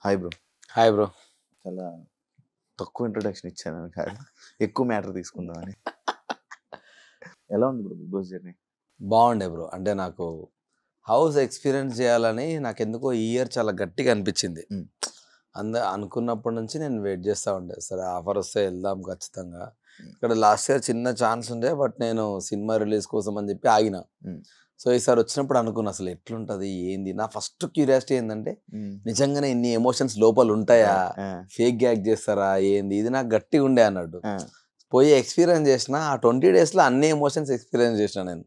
Hi bro. Hi bro. చాలా తక్కువ introduction ఇచ్చాను కాదు, ఎక్కువ మ్యాటర్ తీసుకుందామని. ఎలా ఉంది బ్రో బిగ్ బాస్ జర్నీ? బాగుండే బ్రో. అంటే నాకు హౌస్ ఎక్స్పీరియన్స్ చేయాలని నాకు ఎందుకో ఈ ఇయర్ చాలా గట్టిగా అనిపించింది. అనుకున్నప్పటి నుంచి నేను వెయిట్ చేస్తూ ఉండే, సరే ఆఫర్ వస్తే వెళ్దాం ఖచ్చితంగా. ఇక్కడ లాస్ట్ ఇయర్ చిన్న ఛాన్స్ ఉండే, బట్ నేను సినిమా రిలీజ్ కోసం అని చెప్పి ఆగిన. సో ఈసారి వచ్చినప్పుడు అనుకున్నా అసలు ఎట్లుంటది ఏంది. నా ఫస్ట్ క్యూరియాసిటీ ఏంటంటే నిజంగానే ఇన్ని ఎమోషన్స్ లోపల ఉంటాయా, ఫేక్ గ్యాగ్ చేస్తారా ఏంది, ఇది నాకు గట్టిగా ఉండే అన్నట్టు. పోయి ఎక్స్పీరియన్స్ చేసిన ఆ 20 days లో అన్ని ఎమోషన్స్ ఎక్స్పీరియన్స్ చేసిన నేను.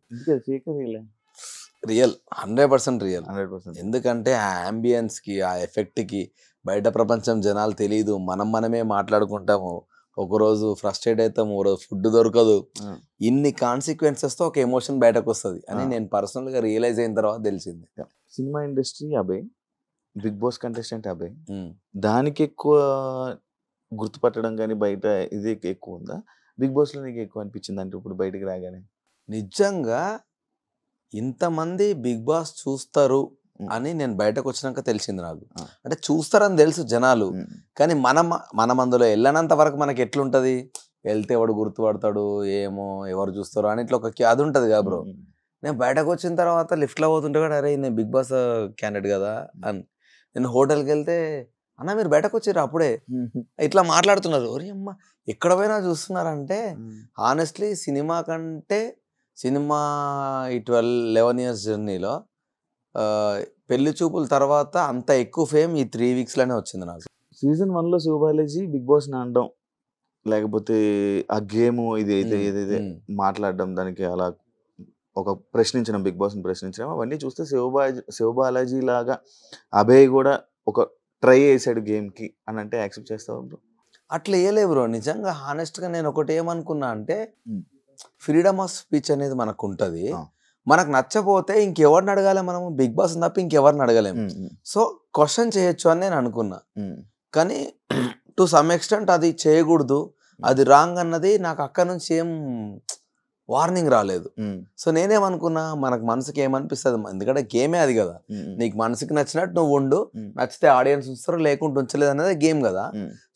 Real 100% real. 100%. ఎందుకంటే ఆ అంబియన్స్కి, ఆ ఎఫెక్ట్కి బయట ప్రపంచం జనాలు తెలియదు, మనమే మాట్లాడుకుంటాము. ఒకరోజు ఫ్రస్ట్రేట్ అవుతాము, ఒకరోజు ఫుడ్ దొరకదు. ఇన్ని కాన్సిక్వెన్సెస్తో ఒక ఎమోషన్ బయటకు వస్తుంది అని నేను పర్సనల్గా రియలైజ్ అయిన తర్వాత తెలిసింది. Cinema industry Abhay, Bigg Boss contestant Abhay, దానికి ఎక్కువ గుర్తుపట్టడం కానీ బయట ఇది ఎక్కువ ఉందా? బిగ్ బాస్లో నీకు ఎక్కువ అనిపించింది అంటే ఇప్పుడు బయటికి రాగానే? నిజంగా ఇంతమంది బిగ్ బాస్ చూస్తారు అని నేను బయటకు వచ్చినాక తెలిసింది నాకు. అంటే చూస్తారని తెలుసు జనాలు, కానీ మనం అందులో వెళ్ళనంత వరకు మనకి ఎట్లుంటది, వెళ్తే ఎవడు గుర్తుపడతాడు ఏమో, ఎవరు చూస్తారు అని ఇట్లా ఒక అది ఉంటుంది కదా బ్రో. నేను బయటకు వచ్చిన తర్వాత లిఫ్ట్లో పోతుంటే కూడా అరే నేను బిగ్ బాస్ క్యాండిడేట్ కదా అని. నేను హోటల్కి వెళ్తే అన్న మీరు బయటకు వచ్చారు అప్పుడే ఇట్లా మాట్లాడుతున్నారు. ఒరే అమ్మ ఎక్కడ పోయినా చూస్తున్నారంటే హానెస్ట్లీ సినిమా కంటే సినిమా ఈ 12-11 years జర్నీలో పెళ్లి చూపుల తర్వాత అంత ఎక్కువ ఫేమ్ ఈ 3 weeksలోనే వచ్చింది నాకు. సీజన్ 1లో శివబాలాజీ బిగ్ బాస్ని అనడం, లేకపోతే ఆ గేమ్ ఏదైతే మాట్లాడడం, దానికి అలా ఒక ప్రశ్నించడం, బిగ్ బాస్ని ప్రశ్నించడం, అవన్నీ చూస్తే శివబాలాజీ లాగా అభయ్ కూడా ఒక ట్రై చేశాడు గేమ్కి అని అంటే యాక్సెప్ట్ చేస్తావు బ్రో? అట్లా వేయలే బ్రో. నిజంగా హానెస్ట్గా నేను ఒకటి ఏమనుకున్నా అంటే ఫ్రీడమ్ ఆఫ్ స్పీచ్ అనేది మనకు ఉంటుంది. మనకు నచ్చపోతే ఇంకెవరిని అడగాలి మనము? బిగ్ బాస్ తప్ప ఇంకెవరిని అడగలేము. సో క్వశ్చన్ చేయొచ్చు అని నేను అనుకున్నా, కానీ టు సమ్ ఎక్స్టెంట్ అది చేయకూడదు, అది రాంగ్ అన్నది నాకు అక్కడ నుంచి ఏం వార్నింగ్ రాలేదు. సో నేనేమనుకున్నా, మనకు మనసుకి ఏమనిపిస్తుంది, ఎందుకంటే గేమే అది కదా, నీకు మనసుకి నచ్చినట్టు నువ్వు ఉండు, నచ్చితే ఆడియన్స్ ఉంచుతారు, లేకుంటే ఉంచలేదు అనేది గేమ్ కదా.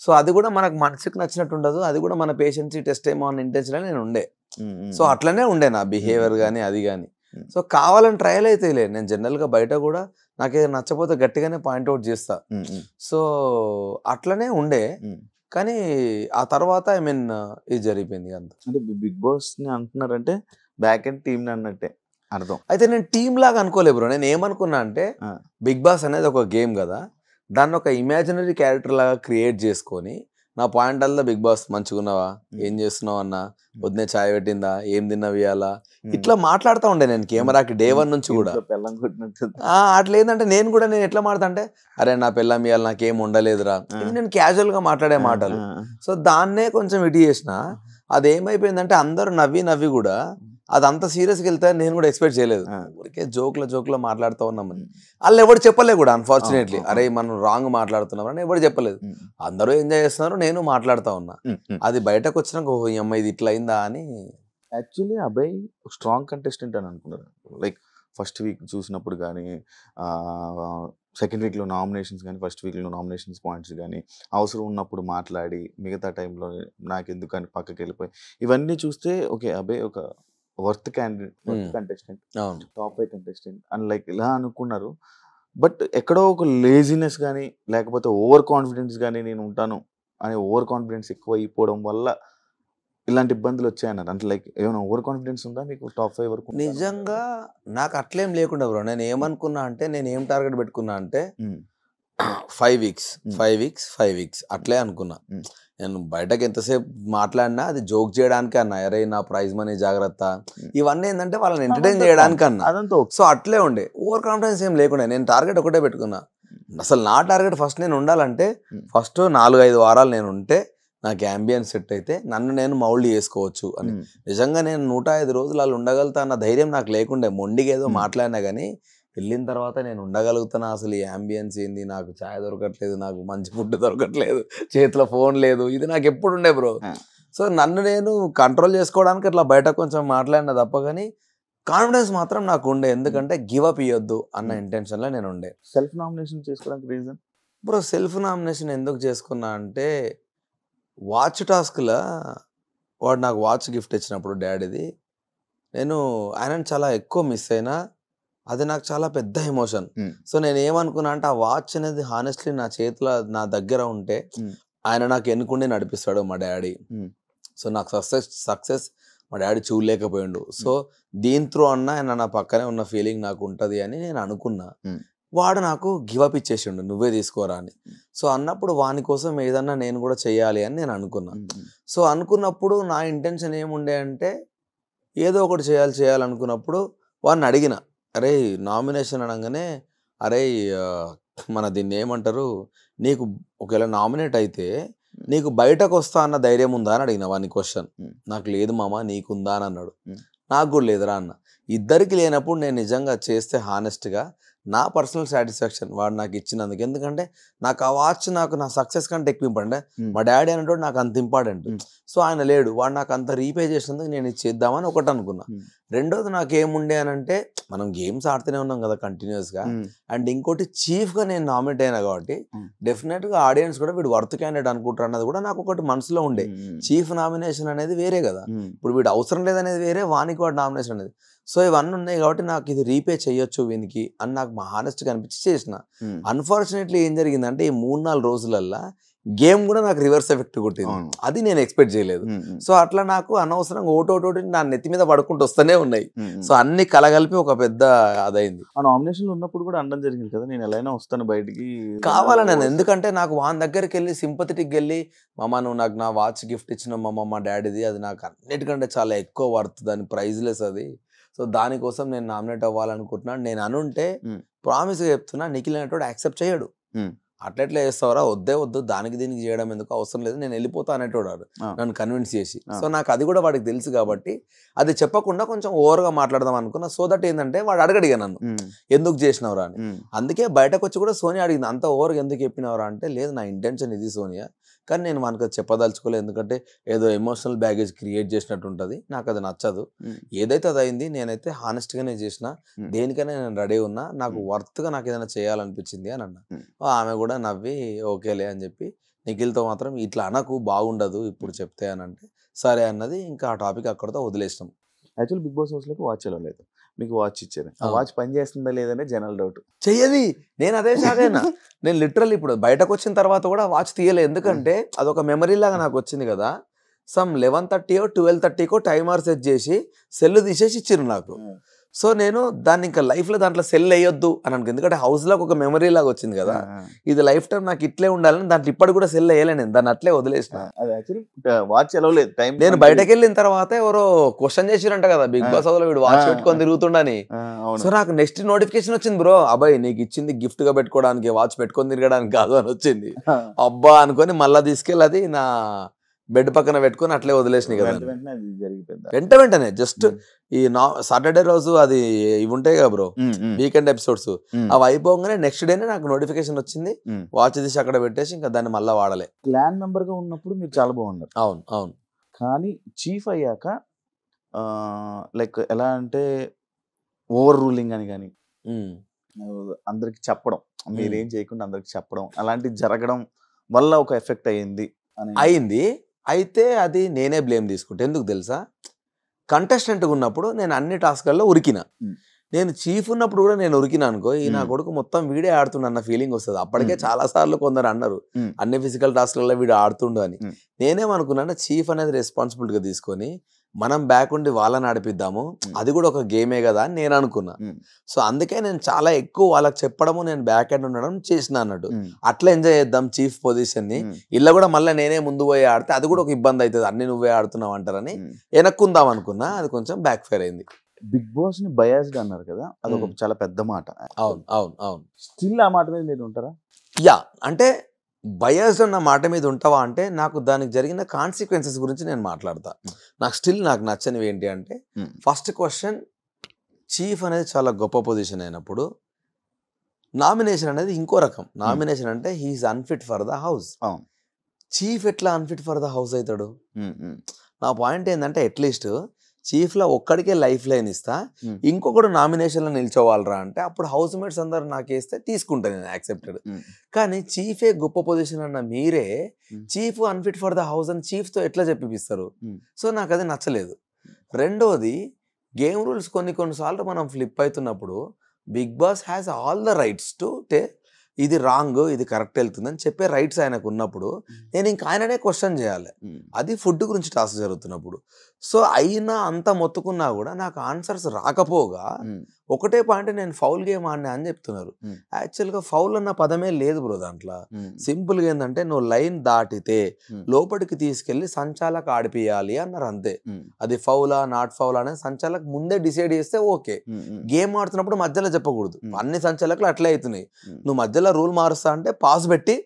సో అది కూడా మనకు మనసుకి నచ్చినట్టు ఉండదు, అది కూడా మన పేషెన్సీ టెస్ట్ ఏమో అన్న ఇంటెన్షన్ నేను ఉండే. సో అట్లనే ఉండే నా బిహేవియర్ కానీ అది కానీ. సో కావాలని ట్రయల్ అయితే లేదు. నేను జనరల్గా బయట కూడా నాకు నచ్చపోతే గట్టిగానే పాయింట్అవుట్ చేస్తా. సో అట్లనే ఉండే, కానీ ఆ తర్వాత ఇది జరిగిపోయింది అంత. అంటే బిగ్ బాస్ని అంటున్నారంటే బ్యాక్ అండ్ టీమ్ని అన్నట్టే అర్థం. అయితే నేను టీమ్ లాగా అనుకోలే బ్రో. నేను ఏమనుకున్నా అంటే బిగ్ బాస్ అనేది ఒక గేమ్ కదా, దాన్ని ఒక ఇమాజినరీ క్యారెక్టర్ లాగా క్రియేట్ చేసుకొని నా పాయింట్ అల్లా బిగ్ బాస్ మంచిగున్నావా, ఏం చేస్తున్నావు అన్న, వద్దే ఛాయ్ పెట్టిందా, ఏం తిన్నావు ఇవాళ, ఇట్లా మాట్లాడుతూ ఉండే నేను కెమెరాకి డే 1 నుంచి కూడా. అట్లా ఏంటంటే నేను ఎట్లా మాట్లాడతా అంటే, అరే నా పిల్లం ఇవాళ నాకేం ఉండలేదురా, నేను క్యాజువల్గా మాట్లాడే మాటలు. సో దాన్నే కొంచెం ఇటు చేసిన. అదేమైపోయిందంటే అందరూ నవ్వి కూడా అదంతా సీరియస్గా వెళ్తే నేను కూడా ఎక్స్పెక్ట్ చేయలేదు. ఊరికే జోక్లో మాట్లాడుతూ ఉన్నామని వాళ్ళు ఎవరు చెప్పలేదు కూడా. అన్ఫార్చునేట్లీ అరే మనం రాంగ్ మాట్లాడుతున్నాం అని ఎవరు చెప్పలేదు. అందరూ ఎంజాయ్ చేస్తున్నారు, నేను మాట్లాడుతూ ఉన్నా. అది బయటకు వచ్చినాక ఓ అమ్మ ఇది ఇట్లా అయిందా అని. యాక్చువల్లీ అభయ్ స్ట్రాంగ్ కంటెస్టెంట్ అని అనుకున్నారు. లైక్ ఫస్ట్ వీక్ చూసినప్పుడు కానీ, సెకండ్ వీక్లో నామినేషన్స్ కానీ, ఫస్ట్ వీక్లో నామినేషన్స్ పాయింట్స్ కానీ, అవసరం ఉన్నప్పుడు మాట్లాడి మిగతా టైంలో నాకెందుకు అని పక్కకి వెళ్ళిపోయి, ఇవన్నీ చూస్తే ఓకే అభయ్ ఒక worth candidate, worth contestant, top 5 contestant అని లైక్ ఇలా అనుకున్నారు. బట్ ఎక్కడో ఒక లేజినెస్ కానీ, లేకపోతే ఓవర్ కాన్ఫిడెన్స్ కానీ, నేను ఉంటాను అనే ఓవర్ కాన్ఫిడెన్స్ ఎక్కువ అయిపోవడం వల్ల ఇలాంటి ఇబ్బందులు వచ్చాయన్నారు. అంటే లైక్ ఏమైనా ఓవర్ కాన్ఫిడెన్స్ ఉందా మీకు టాప్ 5 వరకు? నిజంగా నాకు అట్లేం లేకుండా బ్రో. నేను ఏమనుకున్నా అంటే, నేను ఏం టార్గెట్ పెట్టుకున్నా అంటే 5 weeks అట్లే అనుకున్నా. నేను బయటకు ఎంతసేపు మాట్లాడినా అది జోక్ చేయడానికి అన్నా, అరే నా ప్రైజ్ మనీ జాగ్రత్త, ఇవన్నీ ఏంటంటే వాళ్ళని ఎంటర్టైన్ చేయడానికి అన్నా. సో అట్లే ఉండే, ఓవర్ కాన్ఫిడెన్స్ ఏం లేకుండా నేను టార్గెట్ ఒకటే పెట్టుకున్నా. అసలు నా టార్గెట్ ఫస్ట్ నేను ఉండాలంటే, ఫస్ట్ 4-5 వారాలు నేను ఉంటే నాకు అంబియన్స్ సెట్ అయితే నన్ను నేను మౌల్డ్ చేసుకోవచ్చు అని. నిజంగా నేను 105 రోజులు వాళ్ళు ఉండగలుగుతా అన్న ధైర్యం నాకు లేకుండే. మొండిగా ఏదో మాట్లాడినా కానీ వెళ్ళిన తర్వాత నేను ఉండగలుగుతానా, అసలు ఈ అంబియన్స్ ఏంది, నాకు ఛాయ్ దొరకట్లేదు, నాకు మంచి ఫుడ్ దొరకట్లేదు, చేతిలో ఫోన్ లేదు, ఇది నాకు ఎప్పుడు ఉండే బ్రో. సో నన్ను నేను కంట్రోల్ చేసుకోవడానికి అట్లా బయట కొంచెం మాట్లాడినా తప్ప, కానీ కాన్ఫిడెన్స్ మాత్రం నాకు ఉండే. ఎందుకంటే గివ్ అప్ ఇవ్వద్దు అన్న ఇంటెన్షన్లో నేను ఉండే. సెల్ఫ్ నామినేషన్ చేసుకోవడానికి రీజన్ బ్రో సెల్ఫ్ నామినేషన్ ఎందుకు చేసుకున్నా అంటే వాచ్ టాస్క్లో వాడు నాకు వాచ్ గిఫ్ట్ ఇచ్చినప్పుడు డాడీది నేను ఆయనను చాలా ఎక్కువ మిస్ అయినా అది నాకు చాలా పెద్ద ఎమోషన్. సో నేను ఏమనుకున్నా అంటే ఆ వాచ్ అనేది హానెస్ట్లీ నా చేతిలో నా దగ్గర ఉంటే ఆయన నాకు ఎన్నుకుండి నడిపిస్తాడు మా డాడీ. సో నాకు సక్సెస్ మా డాడీ చూడలేకపోయిండు. సో దీని త్రూ అన్న ఆయన నా పక్కనే ఉన్న ఫీలింగ్ నాకు ఉంటుంది అని నేను అనుకున్నా. వాడు నాకు గివప్ ఇచ్చేసిండు నువ్వే తీసుకోరా అని. సో అన్నప్పుడు వాని కోసం ఏదన్నా నేను కూడా చెయ్యాలి అని నేను అనుకున్నా. సో అనుకున్నప్పుడు నా ఇంటెన్షన్ ఏముండే అంటే ఏదో ఒకటి చేయాలనుకున్నప్పుడు వాడిని అడిగిన, అరే నామినేషన్ అనగానే అరే మన దీన్ని ఏమంటారు, నీకు ఒకవేళ నామినేట్ అయితే నీకు బయటకు వస్తా అన్న ధైర్యం ఉందా అని అడిగిన వాని క్వశ్చన్. నాకు లేదు మామ నీకుందా అని అన్నాడు. నాకు కూడా లేదురా అన్న. ఇద్దరికి లేనప్పుడు నేను నిజంగా చేస్తే హానెస్ట్గా నా పర్సనల్ సాటిస్ఫాక్షన్ వాడు నాకు ఇచ్చినందుకు. ఎందుకంటే నాకు ఆ వాచ్ నాకు నా సక్సెస్ కంటే ఎక్కువ ఇంపార్టెంట్. మా డాడీ అనేటోడు నాకు అంత ఇంపార్టెంట్. సో ఆయన లేడు, వాడు నాకు అంత రీపే చేసినందుకు నేను ఇది చేద్దామని ఒకటి అనుకున్నా. రెండోది నాకు ఏముండే అని అంటే మనం గేమ్స్ ఆడుతూనే ఉన్నాం కదా కంటిన్యూస్గా. అండ్ ఇంకోటి చీఫ్గా నేను నామినేట్ అయినా కాబట్టి డెఫినెట్గా ఆడియన్స్ కూడా వీడు వర్త్ క్యాండిడేట్ అనుకుంటారు అన్నది కూడా నాకు ఒకటి మనసులో ఉండే. చీఫ్ నామినేషన్ అనేది వేరే కదా, ఇప్పుడు వీడు అవసరం లేదనేది వేరే, వానికి వాడు నామినేషన్ అనేది. సో ఇవన్నీ ఉన్నాయి కాబట్టి నాకు ఇది రీపే చేయొచ్చు వీనికి అని నాకు మా హానెస్ట్గా అనిపించి చేసిన. అన్ఫార్చునేట్లీ ఏం జరిగిందంటే ఈ 3-4 రోజులల్లో గేమ్ కూడా నాకు రివర్స్ ఎఫెక్ట్ కొట్టింది. అది నేను ఎక్స్పెక్ట్ చేయలేదు. సో అట్లా నాకు అనవసరంగా ఓటోటి నా నెత్తి మీద పడుకుంటూ వస్తూనే ఉన్నాయి. సో అన్ని కలగలిపి ఒక పెద్ద అదైంది. ఆ నామినేషన్ ఉన్నప్పుడు కూడా అనడం జరిగింది కదా, నేను ఎలా అయినా వస్తాను బయటికి కావాలని. ఎందుకంటే నాకు వాని దగ్గరికి వెళ్ళి సింపథెటిక్ వెళ్ళి మామ నువ్వు నాకు నా వాచ్ గిఫ్ట్ ఇచ్చిన మా డాడీది, అది నాకు అన్నిటికంటే చాలా ఎక్కువ వర్త్, దాని ప్రైజ్లెస్ అది. సో దానికోసం నేను నామినేట్ అవ్వాలనుకుంటున్నాను. నేను అనుంటే ప్రామిస్గా చెప్తున్నా నిఖిల్ అనేటోడు యాక్సెప్ట్ చేయడు. అట్లెట్లా చేస్తావరా, వద్దు దానికి దీనికి చేయడం ఎందుకు, అవసరం లేదు, నేను వెళ్ళిపోతా అనేటోడు నన్ను కన్విన్స్ చేసి. సో నాకు అది కూడా వాడికి తెలుసు కాబట్టి అది చెప్పకుండా కొంచెం ఓవర్గా మాట్లాడదాం అనుకున్నా. సో దట్ ఏంటంటే వాడు అడిగా నన్ను ఎందుకు చేసినవరా అని. అందుకే బయటకు వచ్చి కూడా సోనియా అడిగింది, అంత ఓవర్గా ఎందుకు చెప్పినవరా అంటే లేదు నా ఇంటెన్షన్ ఇది సోనియా, కానీ నేను మనకు చెప్పదలుచుకోలేదు. ఎందుకంటే ఏదో ఎమోషనల్ బ్యాగేజ్ క్రియేట్ చేసినట్టు ఉంటుంది, నాకు అది నచ్చదు. ఏదైతే అది అయింది నేనైతే హానెస్ట్గానే చేసిన, దేనికైనా నేను రెడీ ఉన్నా, నాకు వర్త్గా నాకు ఏదైనా చేయాలనిపించింది అని అన్నా. ఆమె కూడా నవ్వి ఓకేలే అని చెప్పి నిఖిల్తో మాత్రం ఇట్లా అనకు బాగుండదు ఇప్పుడు చెప్తే అని అంటే సరే అన్నది. ఇంకా ఆ టాపిక్ అక్కడితో వదిలేసినాం. యాక్చువల్ బిగ్ బాస్ హౌస్లోకి వాచ్ వెళ్ళలేదు, మీకు వాచ్ ఇచ్చారు. ఆ వాచ్ పని చేస్తుందా లేదనే జనరల్ డౌట్. చెయ్యది, నేను అదే షాక్ అయినా. నేను లిటరల్ ఇప్పుడు బయటకు వచ్చిన తర్వాత కూడా వాచ్ తీయలేదు, ఎందుకంటే అదొక మెమరీ లాగా నాకు వచ్చింది కదా. సమ్ 11:30 12:30 టైమర్ సెట్ చేసి సెల్ తీసేసి ఇచ్చిర్రు నాకు. సో నేను దాన్ని ఇంకా లైఫ్లో దాంట్లో సెల్ వేయొద్దు అని అనుకో, ఎందుకంటే హౌస్లోకి ఒక మెమరీ లాగా వచ్చింది కదా, ఇది లైఫ్ టైం నాకు ఇట్లే ఉండాలని దాంట్లో ఇప్పటికి కూడా సెల్ వేయలే, నేను దాన్ని అట్లే వదిలేసిన. వాచ్ ఎలవలేదు టైం. నేను బయటకు వెళ్ళిన తర్వాత ఎవరో క్వశ్చన్ చేసిరంట కదా బిగ్ బాస్ హౌస్ లో వీడు వాచ్ పెట్టుకొని తిరుగుతుండని. సో నాకు నెక్స్ట్ నోటిఫికేషన్ వచ్చింది, బ్రో అబ్బాయి నీకు ఇచ్చింది గిఫ్ట్ గా పెట్టుకోవడానికి, వాచ్ పెట్టుకొని తిరగడానికి కాదు అని వచ్చింది. అబ్బా అనుకొని మళ్ళీ తీసుకెళ్ళి అది నా బెడ్ పక్కన పెట్టుకొని అట్లే వదిలేసినాయి కదా. వెంటనే జస్ట్ ఈ సాటర్డే రోజు అది ఇవి ఉంటాయి కదా బ్రో వీకెండ్ ఎపిసోడ్స్, అవి అయిపోగానే నెక్స్ట్ డేనే నాకు నోటిఫికేషన్ వచ్చింది, వాచ్ తీసి అక్కడ పెట్టేసి ఇంకా దాన్ని మళ్ళీ వాడలే. క్లాన్ మెంబర్ గా ఉన్నప్పుడు మీరు చాలా బాగున్నారు. అవును. కానీ చీఫ్ అయ్యాక లైక్ ఎలా అంటే ఓవర్ రూలింగ్ అని కానీ అందరికి చెప్పడం, మీరేం చేయకుండా అందరికి చెప్పడం, అలాంటివి జరగడం వల్ల ఒక ఎఫెక్ట్ అయింది. అయితే అది నేనే బ్లేమ్ తీసుకుంటా. ఎందుకు తెలుసా, కంటెస్టెంట్గా ఉన్నప్పుడు నేను అన్ని టాస్క్లలో ఉరికిన. నేను చీఫ్ ఉన్నప్పుడు కూడా నేను ఉరికినా అనుకో, ఈ నా కొడుకు మొత్తం వీడే ఆడుతుండ అన్న ఫీలింగ్ వస్తుంది. అప్పటికే చాలా సార్లు కొందరు అన్నారు అన్ని ఫిజికల్ టాస్క్లలో వీడు ఆడుతుండు అని. నేనేమనుకున్నా చీఫ్ అనేది రెస్పాన్సిబిలిటీగా తీసుకొని మనం బ్యాక్ ఉండి వాళ్ళని నడిపిద్దాము, అది కూడా ఒక గేమే కదా అని నేను అనుకున్నా. సో అందుకే నేను చాలా ఎక్కువ వాళ్ళకి చెప్పడము, నేను బ్యాక్ ఎండ్ ఉండడం చేసిన అన్నట్టు. అట్లా ఎంజాయ్ చేద్దాం చీఫ్ పొజిషన్ ని, ఇలా కూడా మళ్ళీ నేనే ముందు పోయి ఆడితే అది కూడా ఒక ఇబ్బంది అవుతుంది, అన్ని నువ్వే ఆడుతున్నావు అంటారని వెనక్కుందాం అనుకున్నా. అది కొంచెం బ్యాక్ ఫైర్ అయింది. బిగ్ బాస్ ని బయాస్డ్ అన్నారు కదా, అది ఒక చాలా పెద్ద మాట. అవును. స్టిల్ ఆ మాట మీద మీరు ఉంటారా? యా, అంటే బయాస్డ్ అన్న మాట మీద ఉంటావా అంటే నాకు దానికి జరిగిన కాన్సిక్వెన్సెస్ గురించి నేను మాట్లాడతా. నాకు నచ్చనివి ఏంటి అంటే, ఫస్ట్ క్వశ్చన్, చీఫ్ అనేది చాలా గొప్ప పొజిషన్ అయినప్పుడు నామినేషన్ అనేది ఇంకో రకం. నామినేషన్ అంటే he is unfit for the house. Chief ఎట్లా అన్ఫిట్ ఫర్ ద హౌస్ అవుతాడు? నా పాయింట్ ఏంటంటే అట్లీస్ట్ చీఫ్లో ఒక్కడికే లైఫ్ లైన్ ఇస్తా, ఇంకొకడు నామినేషన్లో నిల్చోవాలరా అంటే అప్పుడు హౌస్ మేట్స్ అందరు నాకేస్తే తీసుకుంటాను నేను, యాక్సెప్టెడ్. కానీ చీఫే గొప్ప పొజిషన్ అన్న మీరే chief unfit for the house అని చీఫ్తో ఎట్లా చెప్పిస్తారు? సో నాకు అది నచ్చలేదు. రెండోది, గేమ్ రూల్స్ కొన్నిసార్లు మనం ఫ్లిప్ అవుతున్నప్పుడు Bigg Boss has all the rights to ఇది రాంగ్, ఇది కరెక్ట్ వెళ్తుందని చెప్పే రైట్స్ ఆయనకు ఉన్నప్పుడు నేను ఇంక ఆయననే క్వశ్చన్ చేయాలి. అది ఫుడ్ గురించి టాస్క్ జరుగుతున్నప్పుడు. సో అయినా అంత మొత్తుకున్నా కూడా నాకు ఆన్సర్స్ రాకపోగా ఒకటే పాయింట్, నేను ఫౌల్ గేమ్ ఆడినా అని చెప్తున్నారు. యాక్చువల్గా ఫౌల్ అన్న పదమే లేదు బ్రో దాంట్లో. సింపుల్గా ఏంటంటే నువ్వు లైన్ దాటితే లోపలికి తీసుకెళ్లి సంచాలకు ఆడిపియాలి అన్నారు, అంతే. అది ఫౌలా నాట్ ఫౌల్ అనేది సంచాలకు ముందే డిసైడ్ చేస్తే ఓకే. గేమ్ ఆడుతున్నప్పుడు మధ్యలో చెప్పకూడదు. అన్ని సంచాలకు అట్లే అవుతున్నాయి. నువ్వు మధ్యలో రూల్ మారుస్తా అంటే పాస్ పెట్టి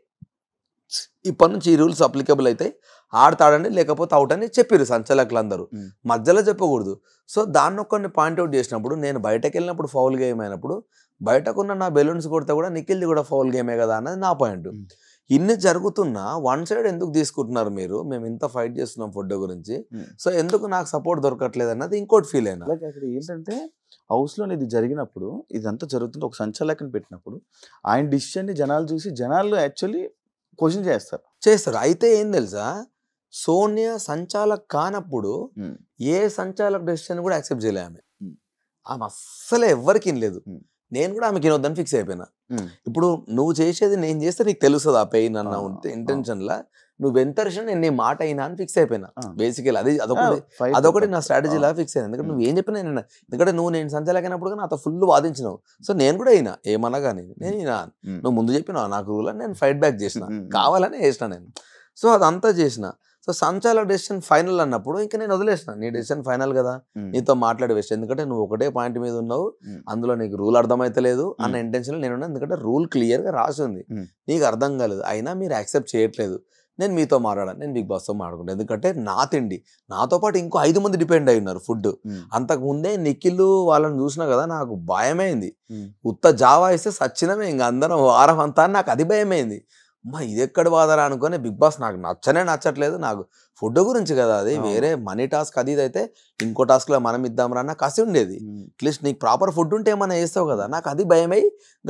ఇప్పటి నుంచి ఈ రూల్స్ అప్లికబుల్ అవుతాయి, ఆడతాడండి లేకపోతే అవుట్ అని చెప్పారు సంచాలకులు అందరూ. మధ్యలో చెప్పకూడదు. సో దాన్ని కొన్ని పాయింట్అవుట్ చేసినప్పుడు నేను బయటకు వెళ్ళినప్పుడు ఫౌల్ గేమ్ అయినప్పుడు బయటకున్న నా బెలూన్స్ కొడితే కూడా నిఖిల్ది కూడా ఫౌల్ గేమే కదా అన్నది నా పాయింట్. ఇన్ని జరుగుతున్నా వన్ సైడ్ ఎందుకు తీసుకుంటున్నారు మీరు? మేము ఇంత ఫైట్ చేస్తున్నాం ఫుడ్ గురించి, సో ఎందుకు నాకు సపోర్ట్ దొరకట్లేదు అన్నది ఇంకోటి ఫీల్ అయినా. అలాగే అక్కడ ఏంటంటే హౌస్లో ఇది జరిగినప్పుడు, ఇదంతా జరుగుతుంది, ఒక సంచాలకుని పెట్టినప్పుడు ఆయన డిసిషన్ని జనాలు చూసి జనాలు యాక్చువల్లీ క్వశ్చన్ చేస్తారు. అయితే ఏం తెలుసా, సోనియా సంచాలక్ కానప్పుడు ఏ సంచాలక్ డెసిషన్ కూడా యాక్సెప్ట్ చేయలే ఆమె. ఆమె అస్సలే ఎవ్వరికి లేదు. నేను కూడా ఆమెకి వినొద్దని ఫిక్స్ అయిపోయినా. ఇప్పుడు నువ్వు చేసేది నేను చేస్తే నీకు తెలుస్తుంది ఆ పెయిన్ అన్న ఉంటే ఇంటెన్షన్లా నువ్వు ఎంత నేను నీ మాట అయినా అని ఫిక్స్ అయిపోయినా. బేసికల్ అదొకటి నా స్ట్రాటజీలా ఫిక్స్ అయినా. ఎందుకంటే నువ్వు ఏం చెప్పినా నేను, ఎందుకంటే నువ్వు నేను సంచాలకైనప్పుడు నాతో ఫుల్ వాదించినావు. సో నేను కూడా అయినా ఏమన్నా కానీ నేను అయినా, నువ్వు ముందు చెప్పినావు నాకు రూల్ అని నేను ఫైట్ బ్యాక్ చేసిన, కావాలనే చేసిన నేను. సో అదంతా చేసిన. సో సంచాలక డెసిషన్ ఫైనల్ అన్నప్పుడు ఇంకా నేను వదిలేసిన, నీ డెసిషన్ ఫైనల్ కదా, నీతో మాట్లాడి వేస్ట్. ఎందుకంటే నువ్వు ఒకటే పాయింట్ మీద ఉన్నావు, అందులో నీకు రూల్ అర్థమైతలేదు అన్న ఇంటెన్షన్ నేనున్నా. ఎందుకంటే రూల్ క్లియర్గా రాసి ఉంది, నీకు అర్థం కాలేదు, అయినా మీరు యాక్సెప్ట్ చేయట్లేదు. నేను మీతో మాట్లాడాను, నేను బిగ్ బాస్తో మాట్లాడుకుంటాను. ఎందుకంటే నా తిండి నాతో పాటు ఇంకో 5 మంది డిపెండ్ అయి ఉన్నారు ఫుడ్. అంతకుముందే నిఖిల్ వాళ్ళని చూసినా కదా నాకు భయమైంది. ఉత్త జావా ఇస్తే సచ్చినమే ఇంకా అందరం వారం అంతా, నాకు అది భయమైంది. అమ్మా ఇది ఎక్కడ బాధరా అనుకుని బిగ్ బాస్ నాకు నచ్చట్లేదు. నాకు ఫుడ్ గురించి కదా, అది వేరే మనీ టాస్క్ అది ఇది అయితే ఇంకో టాస్క్లో మనం ఇద్దాం రా నాకు కసి ఉండేది. అట్లీస్ట్ నీకు ప్రాపర్ ఫుడ్ ఉంటే ఏమైనా వేస్తావు కదా, నాకు అది భయమై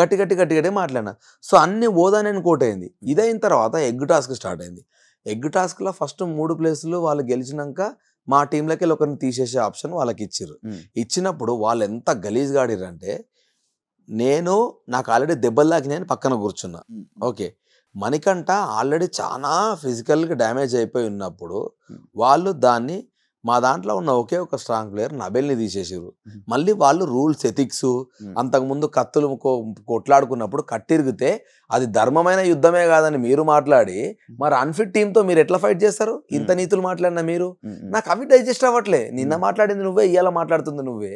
గట్టి మాట్లాడినా. సో అన్ని ఓదానని కోటైంది. ఇదైన తర్వాత ఎగ్ టాస్క్ స్టార్ట్ అయింది. ఎగ్ టాస్క్లో ఫస్ట్ 3 ప్లేసులు వాళ్ళు గెలిచినాక మా టీంలోకి వెళ్ళి ఒకరిని తీసేసే ఆప్షన్ వాళ్ళకి ఇచ్చిర్రు. ఇచ్చినప్పుడు వాళ్ళు ఎంత గలీజ్గా ఆడిర్రంటే, నాకు ఆల్రెడీ దెబ్బలు తాకినాయని పక్కన కూర్చున్నా. ఓకే, మణికంఠ ఆల్రెడీ చాలా ఫిజికల్గా డ్యామేజ్ అయిపోయి ఉన్నప్పుడు వాళ్ళు దాన్ని, మా దాంట్లో ఉన్న ఒకే ఒక స్ట్రాంగ్ ప్లేయర్ నబెల్ని తీసేసారు. మళ్ళీ వాళ్ళు రూల్స్ ఎథిక్స్, అంతకుముందు కత్తులు కొట్లాడుకున్నప్పుడు కట్టిరిగితే అది ధర్మమైన యుద్ధమే కాదని మీరు మాట్లాడి, మరి అన్ఫిట్ టీంతో మీరు ఎట్లా ఫైట్ చేస్తారు? ఇంత నీతులు మాట్లాడినా మీరు, నాకు అవి డైజెస్ట్ అవ్వట్లే. నిన్న మాట్లాడింది నువ్వే, ఇవాళ మాట్లాడుతుంది నువ్వే,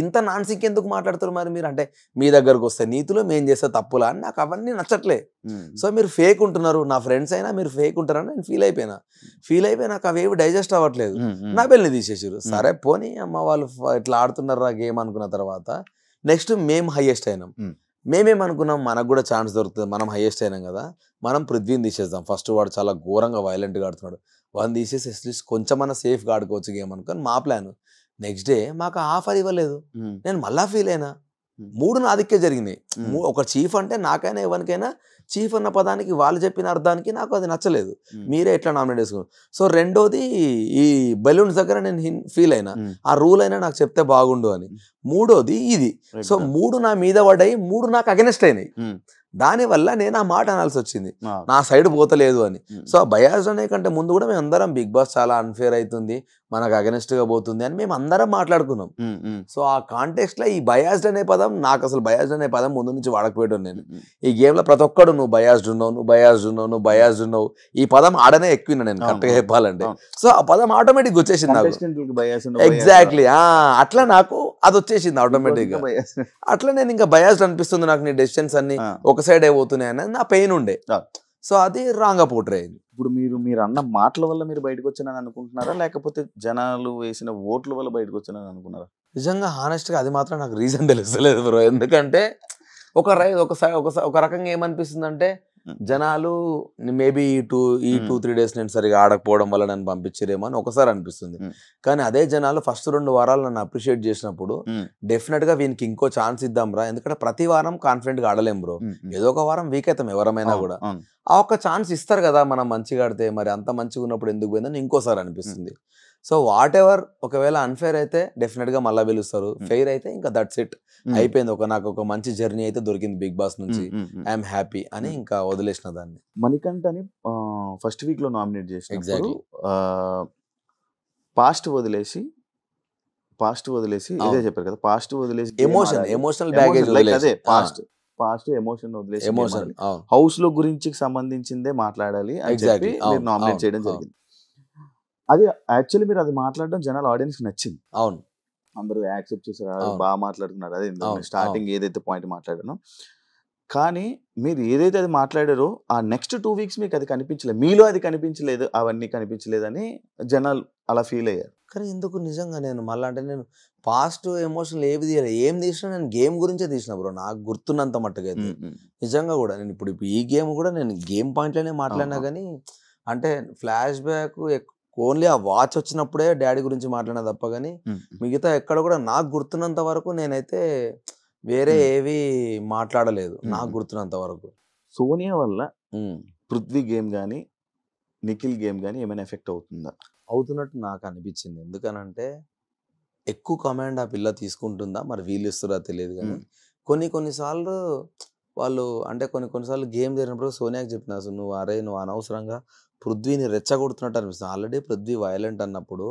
ఇంత నాన్సింక్ ఎందుకు మాట్లాడుతారు మరి మీరు? అంటే మీ దగ్గరకు వస్తే నీతులు, మేము చేస్తే తప్పులా అని నాకు అవన్నీ నచ్చట్లే. సో మీరు ఫేక్ ఉంటున్నారు, నా ఫ్రెండ్స్ అయినా మీరు ఫేక్ ఉంటున్నారని నేను ఫీల్ అయిపోయినా నాకు అవేవి డైజెస్ట్ అవ్వట్లేదు. నబెల్ని తీసేసారు. సరే పోనీ అమ్మ వాళ్ళు ఇట్లా ఆడుతున్నారా గేమ్ అనుకున్న తర్వాత నెక్స్ట్ మేము హైయెస్ట్ అయినాం. మేమేమనుకున్నాం, మనకు కూడా ఛాన్స్ దొరుకుతుంది, మనం హైయెస్ట్ అయినాం కదా, మనం పృథ్వీని తీసేద్దాం. ఫస్ట్ వాడు చాలా ఘోరంగా వైలెంట్గా ఆడుతున్నాడు, వాడిని తీసేసి అట్లీస్ట్ కొంచెమన్నా సేఫ్గా ఆడుకోవచ్చు గేమ్ అనుకొని మా ప్లాన్. నెక్స్ట్ డే మాకు ఆఫర్ ఇవ్వలేదు. నేను మళ్ళా ఫీల్ అయినా. 3 నాదిక్కే జరిగినాయి. ఒక చీఫ్ అంటే నాకైనా ఎవరికైనా చీఫ్ అన్న పదానికి వాళ్ళు చెప్పిన అర్థానికి నాకు అది నచ్చలేదు. మీరే ఎట్లా నామినేట్ చేసుకున్నారు. సో రెండోది, ఈ బెలూన్స్ దగ్గర నేను ఫీల్ అయినా, ఆ రూల్ అయినా నాకు చెప్తే బాగుండు అని. మూడోది ఇది. సో 3 నా మీద పడ్డాయి, 3 నాకు అగెనెస్ట్ అయినాయి. దానివల్ల నేను ఆ మాట అనాల్సి వచ్చింది, నా సైడ్ పోతలేదు అని. సో ఆ బయాస్డ్ అనే కంటే ముందు కూడా మేము అందరం బిగ్ బాస్ చాలా అన్ఫేర్ అవుతుంది, మనకు అగెనెస్ట్గా పోతుంది అని మేము అందరం మాట్లాడుకున్నాం. సో ఆ కాంటెక్స్ట్లో ఈ బయాస్డ్ అనే పదం, నాకు అసలు బయాస్డ్ అనే పదం ముందు నుంచి వాడకపోయాడు. నేను ఈ గేమ్లో ప్రతి ఒక్కడు నువ్వు బయాస్డ్ ఉన్నావు ఈ పదం ఆడనే ఎక్కువ నేను కరెక్ట్గా చెప్పాలంటే. సో ఆ పదం ఆటోమేటిక్గా వచ్చేసింది నాకు. ఎగ్జాక్ట్లీ అట్లా నాకు అది వచ్చేసింది ఆటోమేటిక్గా. అట్లా నేను ఇంకా బయాస్డ్ అనిపిస్తుంది నాకు, నీ డెసిషన్స్ అన్ని ఒక సైడ్ అయిపోతున్నాయి అనేది నా పెయిన్ ఉండే. సో అది రాంగ్ పోర్ట్రే అయింది. ఇప్పుడు మీరు అన్న మాటల వల్ల మీరు బయటకు వచ్చానని అనుకుంటున్నారా, లేకపోతే జనాలు వేసిన ఓట్ల వల్ల బయటకు వచ్చానని అనుకున్నారా? నిజంగా హానెస్ట్గా అది మాత్రం నాకు రీజన్ తెలుస్తలేదు బ్రో. ఎందుకంటే ఒక రకంగా ఏమనిపిస్తుంది అంటే, జనాలు మేబీ ఈ 2-3 డేస్ నేను సరిగా ఆడకపోవడం వల్ల నన్ను పంపించారేమో అని ఒకసారి అనిపిస్తుంది. కానీ అదే జనాలు ఫస్ట్ 2 వారాలు నన్ను అప్రిషియేట్ చేసినప్పుడు డెఫినెట్ గా వీనికి ఇంకో ఛాన్స్ ఇద్దాం రా, ఎందుకంటే ప్రతి వారం కాన్ఫిడెంట్ గా ఆడలేం బ్రో, ఏదో ఒక వారం వీక్ అవుతాం ఎవరమైనా కూడా. ఆ ఒక్క ఛాన్స్ ఇస్తారు కదా మనం మంచిగా ఆడితే, మరి అంత మంచిగా ఉన్నప్పుడు ఎందుకు పోయిందని ఇంకోసారి అనిపిస్తుంది. సో వాట్ ఎవర్, ఒకవేళ అన్ఫేర్ అయితే డెఫినెట్ గా మళ్ళీ పిలుస్తారు, ఫెయిర్ అయితే ఇంకా దట్స్ ఇట్, అయిపోయింది. నాకు ఒక మంచి జర్నీ అయితే దొరికింది బిగ్ బాస్ నుంచి, ఐఎమ్ హ్యాపీ అని ఇంకా వదిలేసిన దాన్ని. మణికంఠని ఫస్ట్ వీక్ లో నామినేట్ చేసి ఎగ్జాక్ట్లీ పాస్ట్ వదిలేసి ఇదే చెప్పారు కదా, పాస్ట్ వదిలేసి ఎమోషనల్ బ్యాగేజ్ అదే పాస్ట్ ఎమోషన్ వదిలేసి ఎమోషన్ హౌస్ లో గురించి సంబంధించిందే మాట్లాడాలి అని చెప్పి మీరు నామినేట్ చేయడం జరిగింది. అది యాక్చువల్లీ మీరు అది మాట్లాడడం జనాల ఆడియన్స్ కి నచ్చింది. అవును, అందరూ యాక్సెప్ట్ చేశారు, బాగా మాట్లాడుతున్నారు. అదే స్టార్టింగ్ ఏదైతే పాయింట్ మాట్లాడానో, కానీ మీరు ఏదైతే అది మాట్లాడారో ఆ నెక్స్ట్ 2 వీక్స్ మీకు అది కనిపించలేదు, మీలో అది కనిపించలేదు, అవన్నీ కనిపించలేదని జనాలు అలా ఫీల్ అయ్యారు. కానీ ఎందుకు నిజంగా నేను మళ్ళీ అంటే నేను పాస్ట్ ఎమోషనల్ ఏవి తీయలేదు, ఏం తీసినా నేను గేమ్ గురించే తీసిన బ్రో, నాకు గుర్తున్నంత మట్టుగా అయితే నిజంగా కూడా. నేను ఇప్పుడు ఈ గేమ్ కూడా నేను గేమ్ పాయింట్లోనే మాట్లాడినా, కానీ అంటే ఫ్లాష్ బ్యాక్ ఓన్లీ ఆ వాచ్ వచ్చినప్పుడే డాడీ గురించి మాట్లాడినా తప్ప, కానీ మిగతా ఎక్కడ కూడా నాకు గుర్తున్నంత వరకు నేనైతే వేరే ఏవి మాట్లాడలేదు నాకు గుర్తున్నంత వరకు. సోనియా వల్ల పృథ్వీ గేమ్ కానీ నిఖిల్ గేమ్ కానీ ఏమైనా ఎఫెక్ట్ అవుతుందా? అవుతున్నట్టు నాకు అనిపించింది. ఎందుకనంటే ఎక్కువ కమాండ్ ఆ పిల్ల తీసుకుంటుందా, మరి వీళ్ళు ఇస్తారా తెలియదు, కానీ కొన్నిసార్లు వాళ్ళు అంటే కొన్నిసార్లు గేమ్ జరిగినప్పుడు సోనియాకి చెప్పిన, అసలు నువ్వు అనవసరంగా పృథ్వీని రెచ్చగొడుతున్నట్టు అనిపిస్తుంది. ఆల్రెడీ పృథ్వీ వైలెంట్ అన్నప్పుడు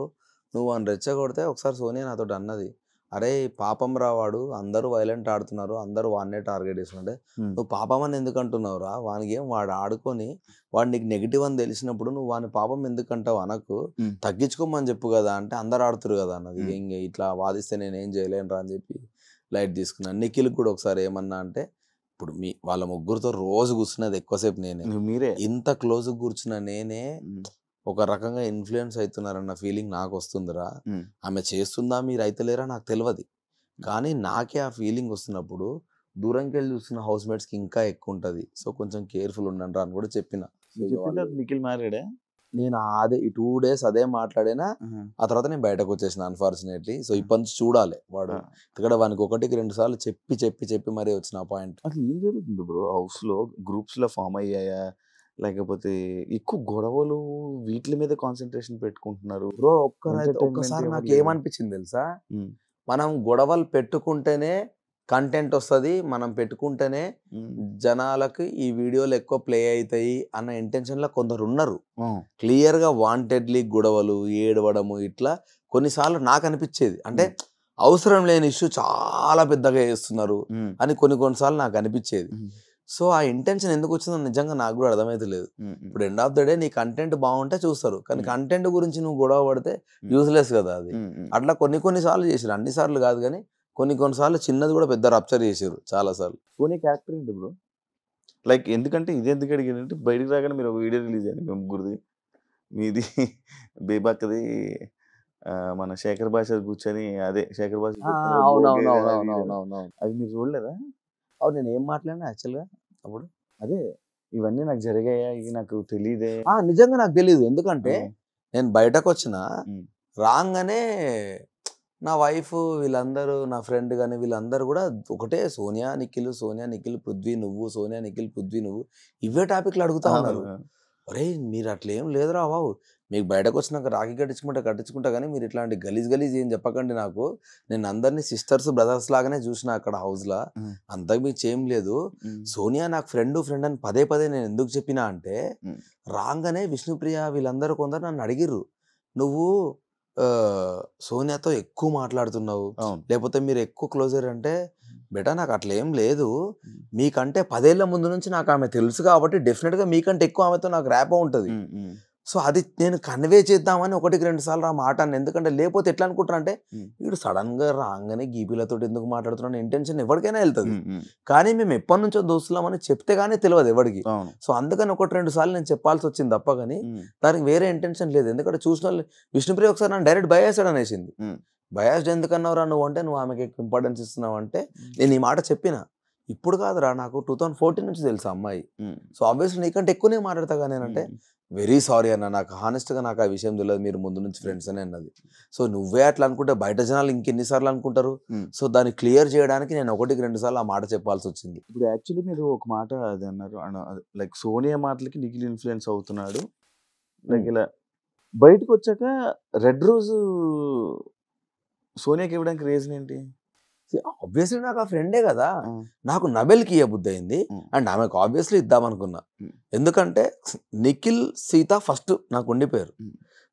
నువ్వు అని రెచ్చగొడితే, ఒకసారి సోనియా నాతో అన్నది, అరే పాపం రావాడు, అందరూ వైలెంట్ ఆడుతున్నారు, అందరూ వాడినే టార్గెట్ చేస్తుంటే నువ్వు పాపం అని ఎందుకు అంటున్నావు రా, వానికి ఏం వాడు ఆడుకొని వాడు నీకు నెగిటివ్ అని తెలిసినప్పుడు నువ్వు వాని పాపం ఎందుకు అంటావు, అనకు తగ్గించుకోమని చెప్పు కదా అంటే అందరు ఆడుతురు కదా అన్నది. ఇంక ఇట్లా వాదిస్తే నేనేం చేయలేను రా అని చెప్పి లైట్ తీసుకున్నాను. నిఖిల్ కూడా ఒకసారి ఏమన్నా అంటే, ఇప్పుడు వాళ్ళ ముగ్గురితో రోజు కూర్చున్నది ఎక్కువసేపు నేనే, మీరే ఇంత క్లోజ్ కూర్చున్న నేనే ఒక రకంగా ఇన్ఫ్లుయెన్స్ అవుతున్నారన్న ఫీలింగ్ నాకు వస్తుందిరా. ఆమె చేస్తుందా, మీరు అయితలేరా నాకు తెలియదు, కానీ నాకే ఆ ఫీలింగ్ వస్తున్నప్పుడు దూరంకి వెళ్ళి చూస్తున్న హౌస్ మేట్స్కి ఇంకా ఎక్కువ ఉంటుంది. సో కొంచెం కేర్ఫుల్ ఉండండి అని కూడా చెప్పిన. నిఖిల్ మ్యారీడే, నేను అదే ఈ 2 days అదే మాట్లాడినా, ఆ తర్వాత నేను బయటకు వచ్చేసిన అన్ఫార్చునేట్లీ. సో ఇప్పటి నుంచి చూడాలి వాడు, ఇక్కడ వానికి 1-2 సార్లు చెప్పి మరీ వచ్చిన పాయింట్. అసలు ఏం జరుగుతుంది బ్రో హౌస్ లో? గ్రూప్స్ లో ఫామ్ అయ్యాయా, లేకపోతే ఎక్కువ గొడవలు వీటి మీద కాన్సన్ట్రేషన్ పెట్టుకుంటున్నారు? బ్రో ఒక్కసారి నాకు ఏమనిపించింది తెలుసా, మనం గొడవలు పెట్టుకుంటేనే కంటెంట్ వస్తుంది, మనం పెట్టుకుంటేనే జనాలకు ఈ వీడియోలు ఎక్కువ ప్లే అవుతాయి అన్న ఇంటెన్షన్లో కొందరు ఉన్నారు. క్లియర్గా వాంటెడ్లీ గొడవలు ఏడవడము ఇట్లా కొన్నిసార్లు నాకు అనిపించేది, అంటే అవసరం లేని ఇష్యూ చాలా పెద్దగా చేస్తున్నారు అని కొన్నిసార్లు నాకు అనిపించేది. సో ఆ ఇంటెన్షన్ ఎందుకు వచ్చిందో నిజంగా నాకు కూడా అర్థమైతే లేదు. ఇప్పుడు ఎండ్ ఆఫ్ ద డే నీ కంటెంట్ బాగుంటే చూస్తారు, కానీ కంటెంట్ గురించి నువ్వు గొడవ పడితే యూజ్లెస్ కదా అది. అట్లా కొన్నిసార్లు చేసారు, అన్నిసార్లు కాదు, కానీ కొన్నిసార్లు చిన్నది కూడా పెద్ద రప్చర్ చేసారు చాలా సార్లు. సోనియా క్యారెక్టర్ ఏంటి బ్రో? లైక్ ఎందుకంటే ఇది ఎందుకు అడిగానంటే, బయటకు రాగానే మీరు ఒక వీడియో రిలీజ్ అయ్యింది ముగ్గురిది, మీది బేబాక్ది, మన శేఖర్ భాష కూర్చొని, అదే శేఖర్ భాష అది మీరు చూడలేదా? అవును, నేను ఏం మాట్లాడినా యాక్చువల్గా అప్పుడు అదే ఇవన్నీ నాకు జరిగాయా, ఇవి నాకు తెలియదే. నిజంగా నాకు తెలియదు, ఎందుకంటే నేను బయటకు వచ్చిన రాగానే నా వైఫ్ వీళ్ళందరూ నా ఫ్రెండ్ కానీ వీళ్ళందరూ కూడా ఒకటే సోనియా నిఖిల్ పృథ్వీ నువ్వు, సోనియా నిఖిల్ పృథ్వీ నువ్వు, ఇవే టాపిక్లు అడుగుతా ఉన్నారు. అరే మీరు అట్లా ఏం లేదురా బాబు, మీకు బయటకు వచ్చినాక రాఖీ కట్టించుకుంటా కానీ మీరు ఇట్లాంటి గలీజ్ ఏం చెప్పకండి నాకు, నేను అందరినీ సిస్టర్స్ బ్రదర్స్ లాగానే చూసిన అక్కడ హౌస్లో, అంతకు మీకు ఏం లేదు. సోనియా నాకు ఫ్రెండ్ అని పదే నేను ఎందుకు చెప్పినా అంటే, రాగానే విష్ణుప్రియ వీళ్ళందరూ కొందరు నన్ను అడిగిర్రు, నువ్వు సోనియాతో ఎక్కువ మాట్లాడుతున్నావు, లేకపోతే మీరు ఎక్కువ క్లోజర్ అంటే, బెటా నాకు అట్లా ఏం లేదు, మీకంటే 10 ఏళ్ల ముందు నుంచి నాకు ఆమె తెలుసు కాబట్టి డెఫినెట్గా మీకంటే ఎక్కువ ఆమెతో నాకు ర్యాప్ ఉంటుంది. సో అది నేను కన్వే చేద్దామని 1-2 సార్లు ఆ మాట అన్న, ఎందుకంటే లేకపోతే ఎట్లా అనుకుంటారు అంటే వీడు సడన్ గా రాగానే గీపీలతో ఎందుకు మాట్లాడుతున్నా ఇంటెన్షన్ ఎవరికైనా వెళ్తుంది, కానీ మేము ఎప్పటి నుంచో దోస్తులామని చెప్తే గానీ తెలియదు ఎవరికి. సో అందుకని 1-2 సార్లు నేను చెప్పాల్సి వచ్చింది తప్ప, కానీ దానికి వేరే ఇంటెన్షన్ లేదు. ఎందుకంటే చూసిన వాళ్ళు విష్ణుప్రియ ఒకసారి నన్ను డైరెక్ట్ బయాస్డ్ అనేసింది. బయాస్డ్ ఎందుకన్నావురా నువ్వు అంటే, నువ్వు ఆమెకి ఇంపార్టెన్స్ ఇస్తున్నావు అంటే, నేను ఈ మాట చెప్పిన, ఇప్పుడు కాదురా, నాకు 2014 నుంచి తెలుసు ఆ అమ్మాయి. సో ఆబ్వియస్లీ నీకంటే ఎక్కువనే మాట్లాడతా కానీ నేనంటే వెరీ సారీ అన్న, నాకు హానెస్ట్గా నాకు ఆ విషయం తెలియదు, మీరు ముందు నుంచి ఫ్రెండ్స్ అని అన్నది. సో నువ్వే అట్లా అనుకుంటే బయట జనాలు ఇంకెన్నిసార్లు అనుకుంటారు. సో దాన్ని క్లియర్ చేయడానికి నేను 1-2 సార్లు ఆ మాట చెప్పాల్సి వచ్చింది. ఇప్పుడు యాక్చువల్లీ మీరు ఒక మాట అది అన్నారు, లైక్ సోనియా మాటలకి నిఖిల్ ఇన్ఫ్లుయెన్స్ అవుతున్నాడు, లైక్ ఇలా బయటకు వచ్చాక రెడ్ రోజు సోనియాకి ఇవ్వడానికి రీజన్ ఏంటి? ఆబ్వియస్లీ నాకు ఆ ఫ్రెండే కదా, నాకు నబెల్కి ఇవ్వబుద్ధి అయింది అండ్ ఆమెకు ఆబ్వియస్లీ ఇద్దామనుకున్నా. ఎందుకంటే నిఖిల్ సీత ఫస్ట్ నాకు ఉండిపోయారు.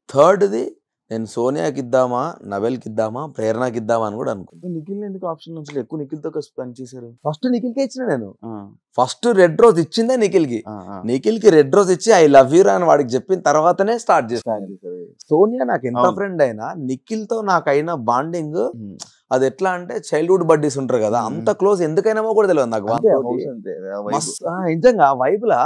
థర్డ్ది నేను సోనియాకి ఇద్దామా, నబెల్కి ఇద్దామా, ప్రేరణకి ఇద్దామా అని కూడా అనుకున్నాను. నిఖిల్ ఎందుకు ఆప్షన్ నుంచి ఎక్కువ నిఖిల్తో పనిచేశారు? ఫస్ట్ నిఖిల్కే ఇచ్చిన నేను. ఫస్ట్ రెడ్ రోజ్ ఇచ్చిందే నిఖిల్కి. నిఖిల్కి రెడ్ రోజ్ ఇచ్చి ఐ లవ్ యూ అని వాడికి చెప్పిన తర్వాతనే స్టార్ట్ చేస్తాను. సోనియా నాకు ఎంత ఫ్రెండ్ అయినా నిఖిల్తో నాకైన బాండింగ్ అది ఎట్లా అంటే చైల్డ్హుడ్ బడ్డీస్ ఉంటారు కదా, అంత క్లోజ్ ఎందుకైనామో కూడా తెలియదు నాకు. నిజంగా వైపులా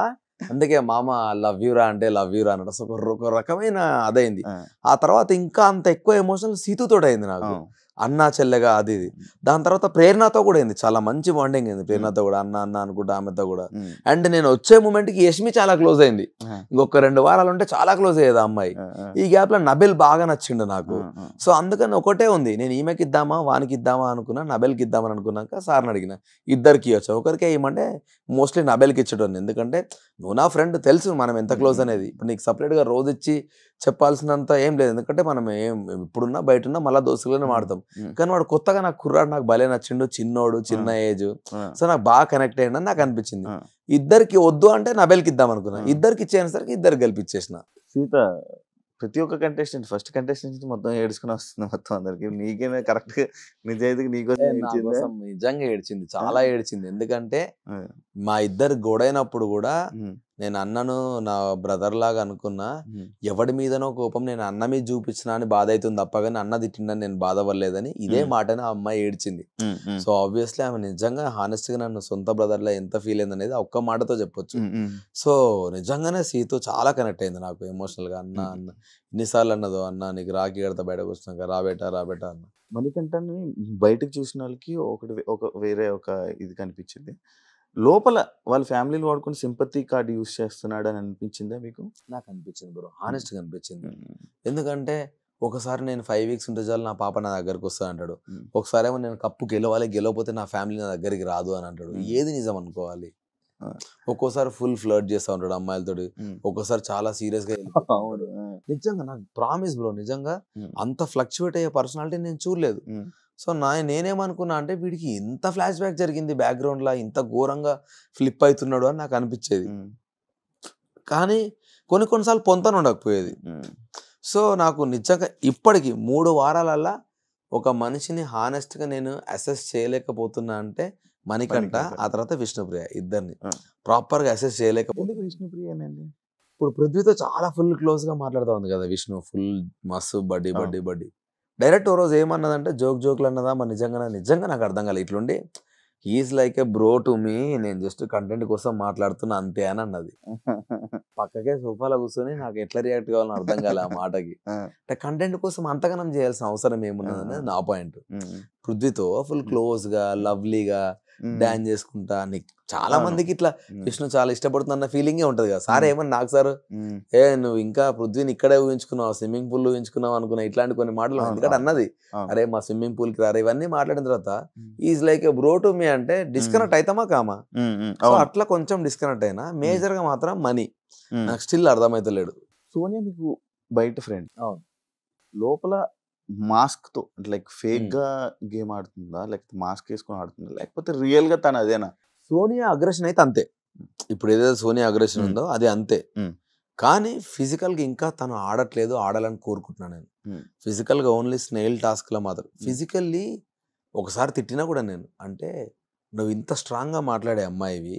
అందుకే మామ లవ్ యూరా అంటే లవ్ యూరా అన్నట్టు ఒక రకమైన అదైంది. ఆ తర్వాత ఇంకా అంత ఎక్కువ ఎమోషనల్ సీతుతో అయింది నాకు, అన్నా చెల్లెగా అది ఇది. దాని తర్వాత ప్రేరణతో కూడా అయింది, చాలా మంచి బాండింగ్ అయింది ప్రేరణతో కూడా, అన్న అన్న అనుకుంటా ఆమెతో కూడా. అండ్ నేను వచ్చే మూమెంట్కి యష్మి చాలా క్లోజ్ అయింది, ఇంకొక 2 వారాలు ఉంటే చాలా క్లోజ్ అయ్యేది ఆ అమ్మాయి. ఈ గ్యాప్ లో నబెల్ బాగా నచ్చిండు నాకు. సో అందుకని ఒకటే ఉంది, నేను ఈమెకి ఇద్దామా వానికి ఇద్దామా అనుకున్నా, నబెల్కి ఇద్దామని అనుకున్నాక సార్ని అడిగిన ఇద్దరికి ఇవ్వచ్చు, ఒకరికే ఇవ్వమంటే మోస్ట్లీ నబెల్కి ఇచ్చడం. ఎందుకంటే నువ్వు నా ఫ్రెండ్, తెలుసు మనం ఎంత క్లోజ్ అనేది. ఇప్పుడు నీకు సపరేట్గా రోజు ఇచ్చి చెప్పాల్సినంత ఏం లేదు, ఎందుకంటే మనం ఏం ఇప్పుడున్నా బయటన్నా మళ్ళీ దోస్తులనే మాడతాం. కానీ వాడు కొత్తగా నాకు కుర్రాడు నాకు భలే నచ్చిండు, చిన్నోడు, చిన్న ఏజ్. సో నాకు బాగా కనెక్ట్ అయ్యిందని నాకు అనిపించింది. ఇద్దరికి వద్దు అంటే నబెల్కి ఇద్దాం అనుకున్నా, ఇద్దరికి ఇచ్చేసరికి ఇద్దరు గెలిపించేసిన. సీత ప్రతి ఒక్క కంటెస్టెంట్ ఫస్ట్ కంటెస్టెంట్ మొత్తం ఏడుచుకుని వస్తుంది మొత్తం అందరికి. నీకేమే కరెక్ట్ నిజాయితీకి నీకోసం నిజంగా ఏడ్చింది, చాలా ఏడ్చింది. ఎందుకంటే మా ఇద్దరు గొడవైనప్పుడు కూడా నేను అన్నను నా బ్రదర్ లాగా అనుకున్నా, ఎవడి మీదనో కోపం నేను అన్న మీద చూపించినా అని బాధ అవుతుంది తప్ప కానీ అన్న తిట్టిందని నేను బాధపడలేదని ఇదే మాటని ఆ అమ్మాయి ఏడ్చింది. సో ఆబ్వియస్లీ ఆమె నిజంగా హానెస్ట్ గా నన్ను సొంత బ్రదర్ లా ఎంత ఫీల్ అయింది అనేది ఒక్క మాటతో చెప్పొచ్చు. సో నిజంగానే సీతో చాలా కనెక్ట్ అయింది నాకు ఎమోషనల్ గా. అన్న అన్న ఎన్నిసార్లు అన్నదో, అన్న నీకు రాఖీ కడతా బయటకు వచ్చినాక రాబేటా రాబేటా అన్న. మణికంఠని బయటకు చూసిన వాళ్ళకి వేరే ఒక ఇది కనిపించింది, లోపల వాళ్ళ ఫ్యామిలీలు వాడుకుని సింపతి కార్డు యూజ్ చేస్తున్నాడు అని అనిపించిందా మీకు? నాకు అనిపించింది బ్రో, హానెస్ట్గా అనిపించింది. ఎందుకంటే ఒకసారి నేను 5 వీక్స్ ఉంటే చాలు నా పాప నా దగ్గరకు వస్తా అంటాడు, ఒకసారి ఏమో నేను కప్పు గెలవకపోతే నా ఫ్యామిలీ నా దగ్గరికి రాదు అని అంటాడు. ఏది నిజం అనుకోవాలి? ఒక్కోసారి ఫుల్ ఫ్లర్ట్ చేస్తూ ఉంటాడు అమ్మాయిలతో, ఒక్కోసారి చాలా సీరియస్ గా. నిజంగా నాకు ప్రామిస్ బ్రో, నిజంగా అంత ఫ్లక్చువేట్ అయ్యే పర్సనాలిటీ నేను చూడలేదు. సో నేనేమనుకున్నా అంటే వీడికి ఇంత ఫ్లాష్ బ్యాక్ జరిగింది బ్యాక్గ్రౌండ్ లా, ఇంత ఘోరంగా ఫ్లిప్ అవుతున్నాడు అని నాకు అనిపించేది. కానీ కొన్నిసార్లు పొంతన ఉండకపోయేది. సో నాకు నిజంగా ఇప్పటికి 3 వారాలల్లా ఒక మనిషిని హానెస్ట్గా నేను అసెస్ చేయలేకపోతున్నా అంటే మణికంఠ, ఆ తర్వాత విష్ణుప్రియ, ఇద్దరిని ప్రాపర్గా అసెస్ చేయలేకపోతే. విష్ణుప్రియ ఏమైంది? ఇప్పుడు పృథ్వీతో చాలా ఫుల్ క్లోజ్గా మాట్లాడుతూ ఉంది కదా విష్ణు, ఫుల్ మస్తు బడ్డీ బడ్డీ బడ్డీ. డైరెక్ట్ ఓ రోజు ఏమన్నదంటే జోకులు అన్నదా మరి నిజంగా నాకు అర్థం కాలేదు. ఇట్లుండి he is like a bro to me, నేను జస్ట్ కంటెంట్ కోసం మాట్లాడుతున్నా అంతే అని అన్నది. పక్కకే సోఫాలో కూర్చొని నాకు ఎట్లా రియాక్ట్ కావాలని అర్థం కాలే ఆ మాటకి. అంటే కంటెంట్ కోసం అంతగానం చేయాల్సిన అవసరం ఏమున్నది అనేది నా పాయింట్. పృథ్వీతో ఫుల్ క్లోజ్గా లవ్లీగా డాన్స్ చేసుకుంటా, నీకు చాలా మందికి ఇట్లా విష్ణు చాలా ఇష్టపడుతున్న ఫీలింగే ఉంటది కదా. సార్ ఏమన్నా నాకు సార్ నువ్వు ఇంకా పృథ్వీని ఇక్కడే ఊహించుకున్నావు, స్విమ్మింగ్ పూల్ ఊహించుకున్నావు అనుకున్నా, ఇట్లాంటి కొన్ని మాటలు. ఎందుకంటే అన్నది అరే మా స్విమ్మింగ్ పూల్ కి రారు, ఇవన్నీ మాట్లాడిన తర్వాత is like a bro to me అంటే డిస్కనెక్ట్ అవుతామా కామా? సో అట్లా కొంచెం డిస్కనెక్ట్ అయినా, మేజర్ గా మాత్రం మనీ నాకు స్టిల్ అర్థమైతలేడు. సోనియా మీకు బయట ఫ్రెండ్, లోపల మాస్క్ తో లైక్ ఫేక్ గా గేమ్ ఆడుతుందా, లేకపోతే మాస్క్ వేసుకొని ఆడుతుందా, లేకపోతే రియల్ గా తను అదేనా? సోనియా అగ్రెషన్ అయితే అంతే, ఇప్పుడు ఏదైతే సోనియా అగ్రెషన్ ఉందో అది అంతే. కానీ ఫిజికల్ గా ఇంకా తను ఆడట్లేదు, ఆడాలని కోరుకుంటున్నాను నేను. ఫిజికల్ గా ఓన్లీ స్నేల్ టాస్క్ లో మాత్రం. ఫిజికల్లీ ఒకసారి తిట్టినా కూడా నేను, అంటే నువ్వు ఇంత స్ట్రాంగ్ గా మాట్లాడే అమ్మాయివి,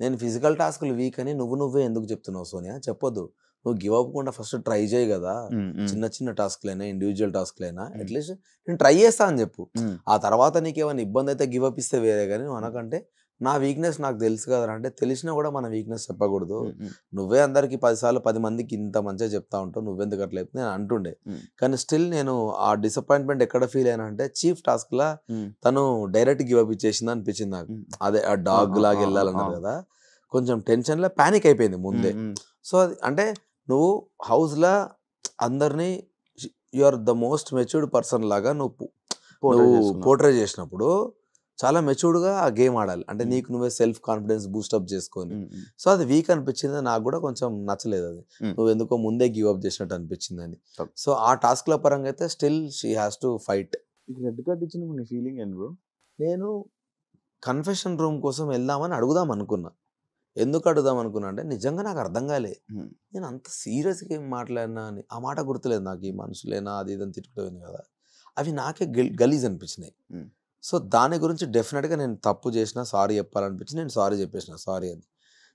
నేను ఫిజికల్ టాస్క్లు వీక్ అని నువ్వే ఎందుకు చెప్తున్నావు సోనియా? చెప్పొద్దు, నువ్వు గివ్ అవ్వకుండా ఫస్ట్ ట్రై చేయి కదా. చిన్న టాస్క్లైనా ఇండివిజువల్ టాస్క్లైనా అట్లీస్ట్ నేను ట్రై చేస్తా అని చెప్పు. ఆ తర్వాత నీకేమైనా ఇబ్బంది అయితే గివ్ అప్ ఇస్తే వేరే, కానీ నువ్వు అనకంటే నా వీక్నెస్ నాకు తెలుసు కదా అంటే తెలిసినా కూడా మన వీక్నెస్ చెప్పకూడదు. నువ్వే అందరికి 10 సార్లు 10 మందికి ఇంత మంచిగా చెప్తా ఉంటావు, నువ్వెందుకు అట్లా చెప్తే నేను అంటుండే. కానీ స్టిల్ నేను ఆ డిసప్పాయింట్మెంట్ ఎక్కడ ఫీల్ అయినా అంటే చీఫ్ టాస్క్ లా తను డైరెక్ట్ గివ్ అప్ ఇచ్చేసింది అనిపించింది నాకు. అదే ఆ డాగ్ లాగా వెళ్ళాలన్నారు కదా, కొంచెం టెన్షన్ లో ప్యానిక్ అయిపోయింది ముందే. సో అది అంటే నువ్వు హౌస్ లా అందరినీ you are the most matured person లాగా నువ్వు పోర్ట్రే చేసినప్పుడు చాలా మెచ్యూర్డ్గా ఆ గేమ్ ఆడాలి. అంటే నీకు నువ్వే సెల్ఫ్ కాన్ఫిడెన్స్ బూస్టప్ చేసుకొని. సో అది వీక్ అనిపించింది నాకు కూడా, కొంచెం నచ్చలేదు అది. నువ్వు ఎందుకో ముందే గివ్ అప్ చేసినట్టు అనిపించింది అని. సో ఆ టాస్క్ల పరంగా అయితే still she has to fight. Red card ఇచ్చిన నీ ఫీలింగ్ ఏంటి బ్రో? నేను కన్ఫెషన్ రూమ్ కోసం వెళ్దామని అడుగుదాం అనుకున్నా. ఎందుకు అడుగుదాం అనుకున్నా అంటే నిజంగా నాకు అర్థం కాలే నేను అంత సీరియస్గా ఏం మాట్లాడినా అని. ఆ మాట గుర్తులేదు నాకు. ఈ మనుషులేనా అది ఇదని తిట్టుకుంటుంది కదా, అవి నాకే గలీజ్ అనిపించినాయి. సో దాని గురించి డెఫినెట్గా నేను తప్పు చేసిన సారీ చెప్పాలనిపించి నేను సారీ చెప్పేసిన, సారీ అని.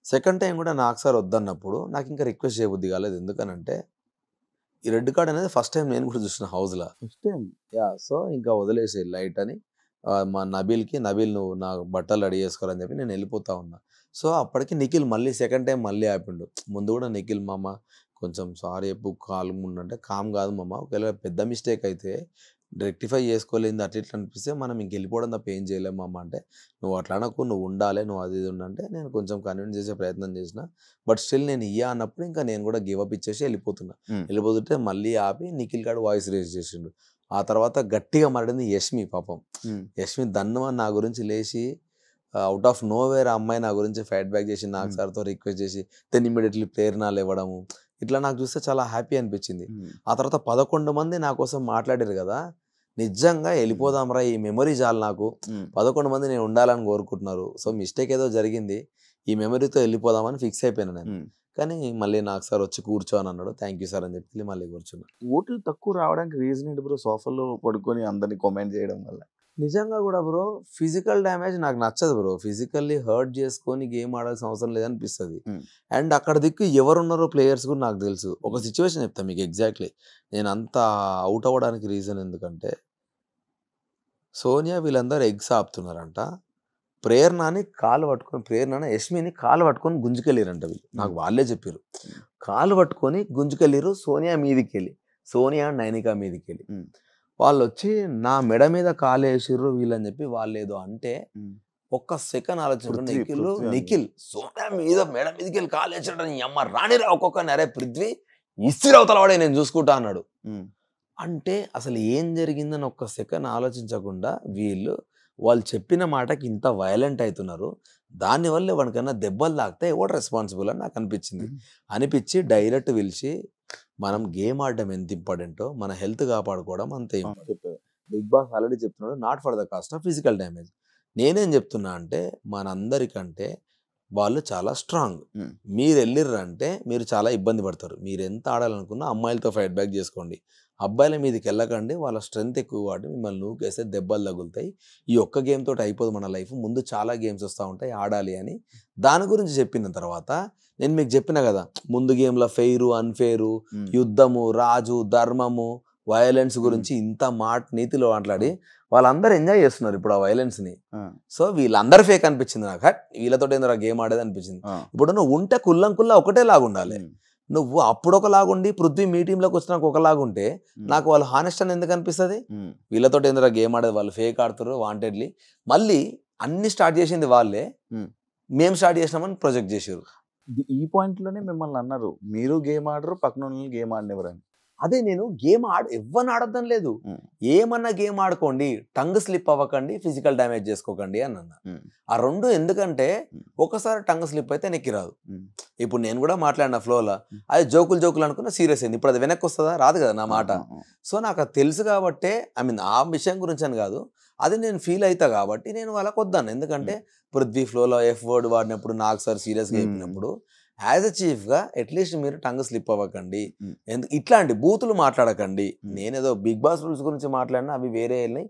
సెకండ్ టైం కూడా నాకు సార్ వద్దన్నప్పుడు నాకు ఇంకా రిక్వెస్ట్ చేయబుద్ధి కాలేదు. ఎందుకనంటే ఈ రెడ్ కార్డ్ అనేది ఫస్ట్ టైం నేను కూడా చూసిన హౌస్లో, ఫస్ట్ టైం. సో ఇంకా వదిలేసే లైట్ అని మా నబీల్ నువ్వు నా బట్టలు రెడీ చేసుకోవాలని చెప్పి నేను వెళ్ళిపోతా ఉన్నా. సో అప్పటికి నిఖిల్ మళ్ళీ సెకండ్ టైం మళ్ళీ ఆపిండు. ముందు కూడా నిఖిల్ మామ కొంచెం సారీ చెప్పు కామ్ ఉండంటే, కామ్ కాదు మామ, ఒకవేళ పెద్ద మిస్టేక్ అయితే రెక్టిఫై చేసుకోలేదు అట్లా ఇట్లా అనిపిస్తే మనం ఇంక వెళ్ళిపోవడం తప్ప ఏం చేయలేము అమ్మ అంటే, నువ్వు అట్లా అనకు, నువ్వు ఉండాలి, నువ్వు అది ఇది ఉండంటే నేను కొంచెం కన్విన్స్ చేసే ప్రయత్నం చేసిన. బట్ స్టిల్ నేను అన్నప్పుడు ఇంకా నేను కూడా గివ్ అప్ ఇచ్చేసి వెళ్ళిపోతుంటే మళ్ళీ ఆపి నిఖిల్ గాడు వాయిస్ రేజ్ చేసిండు. ఆ తర్వాత గట్టిగా మాట్లాడింది యష్మి. పాపం యష్మి దన్ను అని నా గురించి లేచి అవుట్ ఆఫ్ నో వేర్ అమ్మాయి నా గురించి ఫైట్ బ్యాక్ చేసి నాకు సార్తో రిక్వెస్ట్ చేసి దెన్ ఇమ్మీడియట్లీ ప్రేరణలు ఇవ్వడము, ఇట్లా నాకు చూస్తే చాలా హ్యాపీ అనిపించింది. ఆ తర్వాత 11 మంది నా కోసం మాట్లాడారు కదా, నిజంగా వెళ్ళిపోదాంరా, ఈ మెమరీ చాలు నాకు. 11 మంది నేను ఉండాలని కోరుకుంటున్నారు. సో మిస్టేక్ ఏదో జరిగింది, ఈ మెమరీతో వెళ్ళిపోదామని ఫిక్స్ అయిపోయాను నేను. కానీ మళ్ళీ నాకు సార్ వచ్చి కూర్చో అని అన్నాడు. థ్యాంక్ యూ సార్ అని చెప్పి మళ్ళీ కూర్చున్నా. ఓట్లు తక్కువ రావడానికి రీజన్ ఏంటి బ్రో? సోఫాలో పడుకొని అందరినీ కామెంట్ చేయడం వల్ల? నిజంగా కూడా బ్రో ఫిజికల్ డ్యామేజ్ నాకు నచ్చదు బ్రో. ఫిజికల్లీ హర్ట్ చేసుకొని గేమ్ ఆడాల్సిన అవసరం లేదనిపిస్తుంది. అండ్ అక్కడ దిక్కు ఎవరున్నారో ప్లేయర్స్ కూడా నాకు తెలుసు. ఒక సిచ్యువేషన్ చెప్తాను మీకు ఎగ్జాక్ట్లీ. నేను అంత అవుట్ అవ్వడానికి రీజన్ ఎందుకంటే, సోనియా వీళ్ళందరూ ఎగ్స్ ఆపుతున్నారంట. ప్రేరణని కాలు పట్టుకొని, ప్రేరణని యష్మిని కాలు పట్టుకొని గుంజుకెళ్ళిరంట వీళ్ళు. నాకు వాళ్ళే చెప్పారు. కాలు పట్టుకొని గుంజుకెళ్ళిరు సోనియా మీదికి వెళ్ళి, సోనియా నైనికా మీదికి వెళ్ళి. వాళ్ళు వచ్చి నా మెడ మీద కాలు వేసిర్రు వీళ్ళని చెప్పి వాళ్ళు ఏదో అంటే ఒక్క సెకండ్ ఆలోచించారు. నిఖిల్ సోనియా మీద మెడ మీదకి వెళ్ళి కాలు వేసాడు, అమ్మ రానిరా ఒక్కొక్కరిని, అరే పృథ్వీ ఇస్తిరవతల వాడే నేను చూసుకుంటా అన్నాడు. అంటే అసలు ఏం జరిగిందని ఒక్క సెకండ్ ఆలోచించకుండా వాళ్ళు చెప్పిన మాటకి ఇంత వైలెంట్ అవుతున్నారు. దానివల్ల వాడికన్నా దెబ్బలు తాకితే ఎవడు రెస్పాన్సిబుల్ అని నాకు అనిపించి డైరెక్ట్ పిలిచి మనం గేమ్ ఆడడం ఎంత ఇంపార్టెంటో మన హెల్త్ కాపాడుకోవడం అంతే ఇంపార్టెంట్. బిగ్ బాస్ ఆల్రెడీ చెప్తున్నాడు, not for the cost of physical damage. నేనేం చెప్తున్నా అంటే మనందరికంటే వాళ్ళు చాలా స్ట్రాంగ్. మీరు వెళ్ళిర్రంటే మీరు చాలా ఇబ్బంది పడతారు. మీరు ఎంత ఆడాలనుకున్నా అమ్మాయిలతో ఫైట్ బ్యాక్ చేసుకోండి. అబ్బాయిల మీదకి వెళ్ళకండి, వాళ్ళ స్ట్రెంత్ ఎక్కువ కాబట్టి మిమ్మల్ని నూకేస్తే దెబ్బలు తగులుతాయి. ఈ ఒక్క గేమ్ తోటి అయిపోదు మన లైఫ్, ముందు చాలా గేమ్స్ వస్తూ ఉంటాయి ఆడాలి అని దాని గురించి చెప్పిన తర్వాత నేను మీకు చెప్పిన కదా, ముందు గేమ్లో ఫెయిరు అన్ఫెయిరు, యుద్ధము, రాజు, ధర్మము, వైలెన్స్ గురించి ఇంత నీతిలో మాట్లాడి వాళ్ళందరూ ఎంజాయ్ చేస్తున్నారు ఇప్పుడు ఆ వైలెన్స్ ని. సో వీళ్ళందరూ ఫేక్ అనిపించింది నాకు. వీళ్ళతో ఏందో గేమ్ ఆడేది అనిపించింది. ఇప్పుడు నువ్వు ఉంటే కుల్లంకుల్లా ఒకటే లాగా ఉండాలి. నువ్వు అప్పుడు ఒకలాగుండి పృథ్వీ మీ టీంలోకి వచ్చినాక ఒకలాగుంటే నాకు వాళ్ళు హానెస్ట్ అని ఎందుకు అనిపిస్తుంది? వీళ్ళతో ఏందో గేమ్ ఆడేది, వాళ్ళు ఫేక్ ఆడుతారు వాంటెడ్లీ. మళ్ళీ అన్ని స్టార్ట్ చేసింది వాళ్ళే, మేము స్టార్ట్ చేసినామని ప్రొజెక్ట్ చేసారు. ఈ పాయింట్ లోనే మిమ్మల్ని అన్నారు మీరు గేమ్ ఆడరు, పక్కన గేమ్ ఆడినెవరని. అదే నేను గేమ్ ఎవరిని ఆడద్దని లేదు, ఏమన్నా గేమ్ ఆడుకోండి, టంగ్ స్లిప్ అవ్వకండి, ఫిజికల్ డ్యామేజ్ చేసుకోకండి అని అన్నా. ఆ రెండు ఎందుకంటే ఒకసారి టంగ్ స్లిప్ అయితే నెక్కి రాదు. ఇప్పుడు నేను కూడా మాట్లాడిన ఫ్లోలో అది జోకులు అనుకున్నా సీరియస్ అయింది. ఇప్పుడు అది వెనక్కి వస్తుందా? రాదు కదా నా మాట. సో నాకు అది తెలుసు కాబట్టే, ఆ విషయం గురించి అని కాదు, అది నేను ఫీల్ అవుతా కాబట్టి నేను వాళ్ళకి వద్దాను. ఎందుకంటే పృథ్వీ ఫ్లోలో ఎఫ్ వర్డ్ వాడినప్పుడు నాకు సార్ సీరియస్గా చెప్పినప్పుడు యాజ్ ఎ చీఫ్గా అట్లీస్ట్ మీరు టంగ్ స్లిప్ అవ్వకండి, ఇట్లాంటి బూతులు మాట్లాడకండి. నేనేదో బిగ్ బాస్ రూల్స్ గురించి మాట్లాడినా అవి వేరే వెళ్ళినాయి,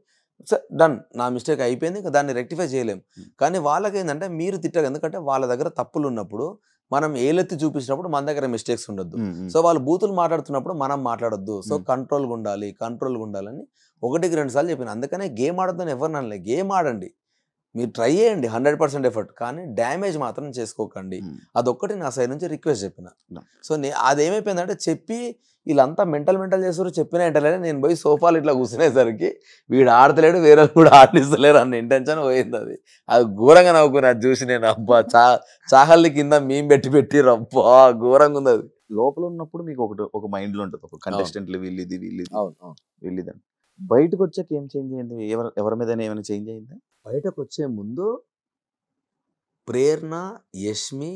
డన్, నా మిస్టేక్ అయిపోయింది, ఇంకా దాన్ని రెక్టిఫై చేయలేం. కానీ వాళ్ళకి ఏంటంటే మీరు తిట్టరు, ఎందుకంటే వాళ్ళ దగ్గర తప్పులు ఉన్నప్పుడు మనం ఏలెత్తి చూపించినప్పుడు మన దగ్గర మిస్టేక్స్ ఉండొద్దు. సో వాళ్ళు బూతులు మాట్లాడుతున్నప్పుడు మనం మాట్లాడొద్దు. సో కంట్రోల్గా ఉండాలని 1కి 2 సార్లు చెప్పిన. అందుకనే గేమ్ ఆడొద్దని ఎవరిని అనలే, గేమ్ ఆడండి. మీరు ట్రై చేయండి 100% ఎఫర్ట్, కానీ డ్యామేజ్ మాత్రం చేసుకోకండి. అదొక్కటి నా సైడ్ నుంచి రిక్వెస్ట్ చెప్పిన. సో అదేమైపోయిందంటే చెప్పి వీళ్ళంతా మెంటల్ చేస్తారు, చెప్పిన ఇంటలేడు. నేను పోయి సోఫాలు ఇట్లా కూర్చునేసరికి వీడు ఆడతలేడు, వేరే కూడా ఆడిస్తలేరు అన్న ఇంటెన్షన్ పోయింది. అది ఘోరంగా నవ్వుకుని అది చూసి నేను అబ్బా చాహల్ని కింద మేము పెట్టి రబ్బా ఘోరంగా ఉంది. అది లోపల ఉన్నప్పుడు మీకు ఒక మైండ్ లో ఉంటుంది, ఒక కంటెస్టెంట్లు వీళ్ళిది అవును వీళ్ళిదని. బయటకు వచ్చాక ఏం చేంజ్ అయింది? ఎవరి మీద ఏమైనా చేంజ్ అయిందా? బయటకు వచ్చే ముందు ప్రేరణ, యష్మి,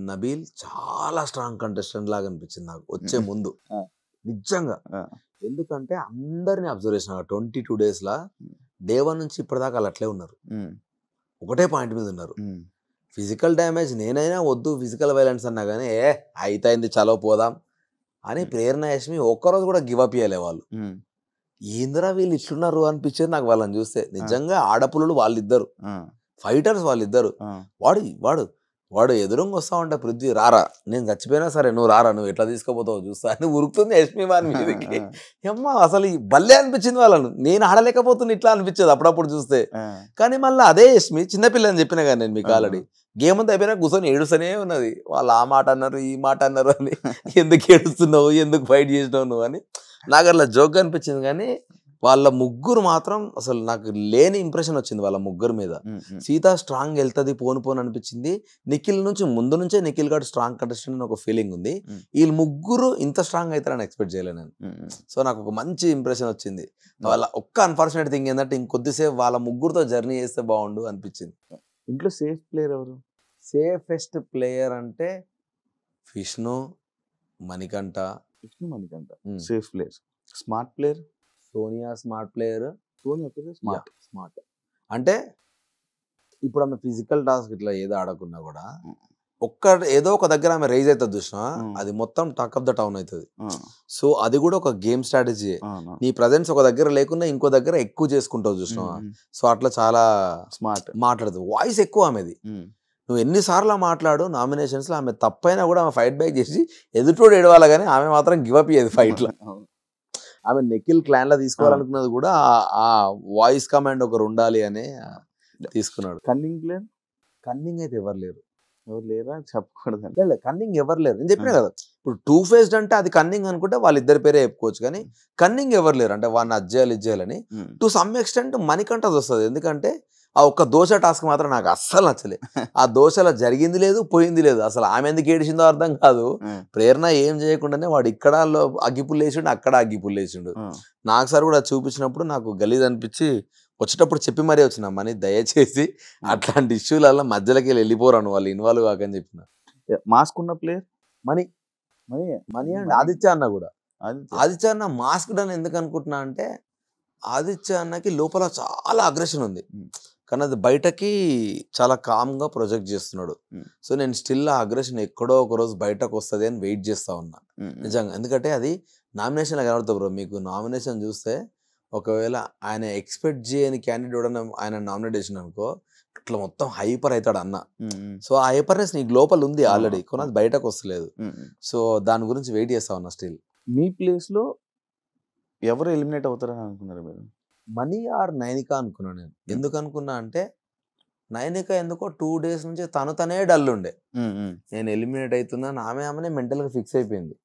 నబీల్ చాలా స్ట్రాంగ్ కంటెస్టెంట్ లాగా అనిపించింది నాకు వచ్చే ముందు నిజంగా. ఎందుకంటే అందరినీ అబ్జర్వ్ చేసిన 22 days లా డే 1 నుంచి ఇప్పటిదాకా వాళ్ళు అట్లే ఉన్నారు, ఒకటే పాయింట్ మీద ఉన్నారు. ఫిజికల్ డ్యామేజ్ నేనైనా వద్దు, ఫిజికల్ వైలెన్స్ అన్నా కానీ అయితేంది చలో పోదాం అని ప్రేరణ, యష్మి ఒక్కరోజు కూడా గివప్ చేయలే. వాళ్ళు ఏందిరా వీళ్ళు ఇట్లున్నారు అనిపించేది నాకు వాళ్ళని చూస్తే. నిజంగా ఆడపుల్లలు వాళ్ళిద్దరు, ఫైటర్స్ వాళ్ళిద్దరు. వాడు ఎదురుంగా వస్తా ఉంటే పృథ్వీ రారా, నేను చచ్చిపోయినా సరే నువ్వు రారా, నువ్వు ఎట్లా తీసుకుపోతావు చూస్తా అని ఉరుకుతుంది యష్మి వారి మీదకి. అమ్మా అసలు భలే అనిపించింది వాళ్ళను. నేను ఆడలేకపోతున్నా ఇట్లా అనిపించేది అప్పుడప్పుడు చూస్తే. కానీ మళ్ళీ అదే యష్మి చిన్నపిల్ల అని చెప్పిన కానీ నేను మీకు ఆల్రెడీ గేమ్ అంతా అయిపోయినా కూర్చొని ఏడుస్తూనే ఉన్నది. వాళ్ళు ఆ మాట అన్నారు ఈ మాట అన్నారు అని, ఎందుకు ఏడుస్తున్నావు, ఎందుకు ఫైట్ చేసినావు నువ్వు అని నాకు అట్లా జోక్ అనిపించింది. కానీ వాళ్ళ ముగ్గురు మాత్రం అసలు నాకు లేని ఇంప్రెషన్ వచ్చింది వాళ్ళ ముగ్గురు మీద. సీత స్ట్రాంగ్ వెళ్తుంది పోను అనిపించింది. నిఖిల్ నుంచి ముందు నుంచే నిఖిల్ గారు స్ట్రాంగ్ కంటెస్టెంట్ అని ఒక ఫీలింగ్ ఉంది. వీళ్ళు ముగ్గురు ఇంత స్ట్రాంగ్ అవుతారని ఎక్స్పెక్ట్ చేయలేను నేను. సో నాకు ఒక మంచి ఇంప్రెషన్ వచ్చింది. వాళ్ళ ఒక్క అన్ఫార్చునేట్ థింగ్ ఏంటంటే ఇంకొద్దిసేపు వాళ్ళ ముగ్గురుతో జర్నీ చేస్తే బాగుండు అనిపించింది. ఇంట్లో సేఫ్ ప్లేయర్ ఎవరు? సేఫెస్ట్ ప్లేయర్ అంటే Vishnu, Manikanta. Safe player. Smart player Sonia smart player. Sonia smart అంటే ఇప్పుడు ఆమె ఫిజికల్ టాస్క్ ఇట్లా ఏదో ఆడకున్నా కూడా ఏదో ఒక దగ్గర ఆమె రైజ్ అవుతుంది చూసినా, అది మొత్తం టాక్ ఆఫ్ ద టౌన్ అవుతుంది. సో అది కూడా ఒక గేమ్ స్ట్రాటజీ. నీ ప్రజెన్స్ ఒక దగ్గర లేకుండా ఇంకో దగ్గర ఎక్కువ చేసుకుంటావు చూసినావా. సో అట్లా చాలా స్మార్ట్ మాట్లాడుతుంది. వాయిస్ ఎక్కువ ఆమెది. నువ్వు ఎన్నిసార్లు మాట్లాడు నామినేషన్స్లో, ఆమె తప్పైనా కూడా ఆమె ఫైట్ బ్యాక్ చేసి ఎదుటోడు ఏడవాలి, కానీ ఆమె మాత్రం గివప్ చేయదు ఫైట్లో. ఆమె నిఖిల్ క్లాన్లో తీసుకోవాలనుకున్నది కూడా ఆ వాయిస్ కమాండ్ ఒకరు ఉండాలి అని తీసుకున్నాడు. కన్నింగ్ అయితే ఎవరు లేరు చెప్పకూడదు. కన్నింగ్ ఎవరు లేరు నేను చెప్పినా కదా. ఇప్పుడు 2 faced అంటే అది కన్నింగ్ అనుకుంటే వాళ్ళిద్దరి పేరే చెప్పుకోవచ్చు, కానీ కన్నింగ్ ఎవరు లేరు. అంటే వాడిని అది చేయాలని టు సమ్ ఎక్స్టెంట్ మణికంఠది వస్తుంది. ఎందుకంటే ఆ ఒక్క దోశ టాస్క్ మాత్రం నాకు అస్సలు నచ్చలే. ఆ దోశలో జరిగింది లేదు పోయింది లేదు. అసలు ఆమె ఎందుకు ఏడిచిందో అర్థం కాదు. ప్రేరణ ఏం చేయకుండానే వాడు ఇక్కడ అగ్గిపుల్లు వేసిండు, అక్కడ అగ్గిపుల్లు వేసిండు. నాకు సార్ కూడా చూపించినప్పుడు నాకు గలీజ్ అనిపించి వచ్చేటప్పుడు చెప్పి మరీ వచ్చిన, మనీ దయచేసి అట్లాంటి ఇష్యూలలో మధ్యలోకి వెళ్ళిపోరాను, వాళ్ళు ఇన్వాల్వ్ కాకని చెప్పిన. మాస్క్ ఉన్న ప్లేయర్ మనీ అండ్ ఆదిత్య అన్న కూడా. ఆదిత్య అన్న మాస్క్ అని ఎందుకు అనుకుంటున్నా అంటే ఆదిత్య అన్నకి లోపల చాలా అగ్రెషన్ ఉంది, కానీ అది బయటకి చాలా కామ్గా ప్రొజెక్ట్ చేస్తున్నాడు. సో నేను స్టిల్ ఆ అగ్రెషన్ ఎక్కడో ఒక రోజు బయటకు వస్తుంది అని వెయిట్ చేస్తా ఉన్నా నిజంగా. ఎందుకంటే అది నామినేషన్ కనబడుతుంది బ్రో. మీకు నామినేషన్ చూస్తే ఒకవేళ ఆయన ఎక్స్పెక్ట్ చేయని క్యాండిడేట్ ఆయన నామినేట్ చేసిన అనుకో, ఇట్లా మొత్తం హైపర్ అవుతాడు అన్న. సో ఆ హైపర్నెస్ నీకు లోపల ఉంది ఆల్రెడీ, కానీ అది బయటకు వస్తలేదు. సో దాని గురించి వెయిట్ చేస్తా ఉన్నా స్టిల్. మీ ప్లేస్లో ఎవరు ఎలిమినేట్ అవుతారని అనుకున్నారు మీరు? మనీ ఆర్ నైనిక అనుకున్నాను నేను. ఎందుకు అనుకున్నా అంటే నైనిక ఎందుకో 2 days నుంచి తనే డల్ ఉండే, నేను ఎలిమినేట్ అవుతున్నాను. ఆమెనే మెంటల్గా ఫిక్స్ అయిపోయింది.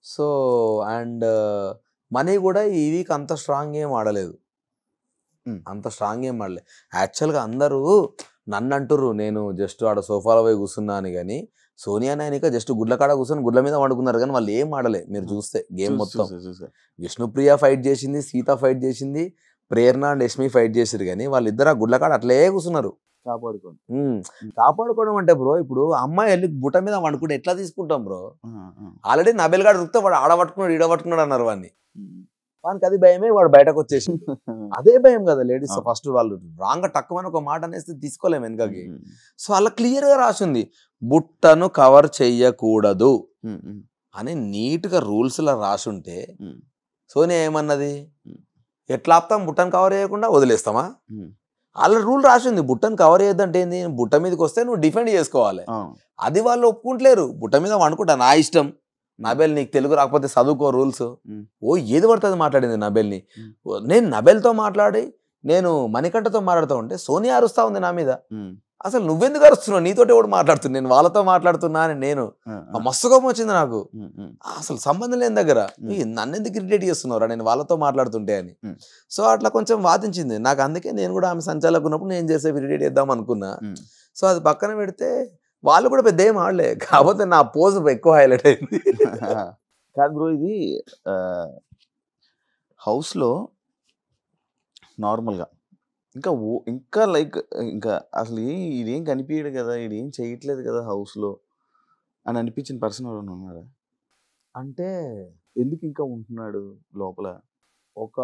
సో అండ్ మనీ కూడా ఈ వీక్ అంత స్ట్రాంగ్ ఏం ఆడలేదు. యాక్చువల్గా అందరూ నన్ను అంటుర్రు నేను జస్ట్ ఆడ సోఫాలో పోయి కూర్చున్నా అని, కానీ సోనియా నైనిక జస్ట్ గుడ్ల కాడ కూర్చొని గుడ్ల మీద వండుకున్నారు, కానీ వాళ్ళు ఏం ఆడలే. మీరు చూస్తే గేమ్ మొత్తం విష్ణుప్రియ ఫైట్ చేసింది, సీత ఫైట్ చేసింది, ప్రేరణ అండ్ యష్మి ఫైట్ చేసారు, కానీ వాళ్ళిద్దరు ఆ గుడ్ల కాడ అట్లే కూర్చున్నారు. కాపాడుకోవడం అంటే బ్రో, ఇప్పుడు అమ్మాయి వెళ్ళి బుట్ట మీద వండుకుంటే ఎట్లా తీసుకుంటాం బ్రో? ఆల్రెడీ నబెల్ గాడు రుక్తే వాడు ఆడబట్టుకున్నాడు ఈడబట్టుకున్నాడు అన్నారు వాడిని. వానికి అది భయమే, వాడు బయటకు వచ్చేసి అదే భయం కదా లేడీస్. ఫస్ట్ వాళ్ళు రాంగ్ టక్కుమని ఒక మాట అనేసి తీసుకోలేము వెనకకి. సో అలా క్లియర్ గా రాసింది, బుట్టను కవర్ చెయ్యకూడదు అని నీట్ గా రూల్స్ లా రాసుంటే సోనియా ఏమన్నది, ఎట్లా ఆపుతాం బుట్టను కవర్ చేయకుండా వదిలేస్తామా? అలా రూల్ రాసింది, బుట్టను కవర్ చేయొద్దంటే ఏంది, బుట్ట మీదకి వస్తే నువ్వు డిఫెండ్ చేసుకోవాలి. అది వాళ్ళు ఒప్పుకుంటలేరు. బుట్ట మీద వండుకుంటా నా ఇష్టం, నబెల్ నీకు తెలుగు రాకపోతే చదువుకో రూల్స్. ఏది పడుతుంది మాట్లాడింది నబెల్ని. నేను నబెల్తో మాట్లాడి నేను మణికంఠతో మాట్లాడుతూ ఉంటే సోనియా అరుస్తా ఉంది నా మీద. అసలు నువ్వెందుకు అరుస్తున్నావు, నీతోటి కూడా మాట్లాడుతున్నా, నేను వాళ్ళతో మాట్లాడుతున్నా అని నేను మస్తు కోపం వచ్చింది నాకు. అసలు సంబంధం లేని దగ్గర నన్ను ఎందుకు ఇరిటేట్ చేస్తున్నారా నేను వాళ్ళతో మాట్లాడుతుంటే అని. సో అట్లా కొంచెం వాదించింది నాకు. అందుకే నేను కూడా ఆమె సంచాలకు ఉన్నప్పుడు నేను చేసే ఇరిటేట్ చేద్దాం అనుకున్నా. సో అది పక్కన పెడితే వాళ్ళు కూడా పెద్ద ఏం ఆడలే, కాకపోతే నా పోజ్ ఎక్కువ హైలైట్ అయింది. కాదు బ్రో, ఇది హౌస్లో నార్మల్గా ఇంకా లైక్ ఇంకా అసలు ఇదేం కనిపించడు కదా, ఇదేం చేయట్లేదు కదా హౌస్లో అని అనిపించిన పర్సన్ ఎవరైనా ఉన్నారా? అంటే ఎందుకు ఇంకా ఉంటున్నాడు లోపల? ఒక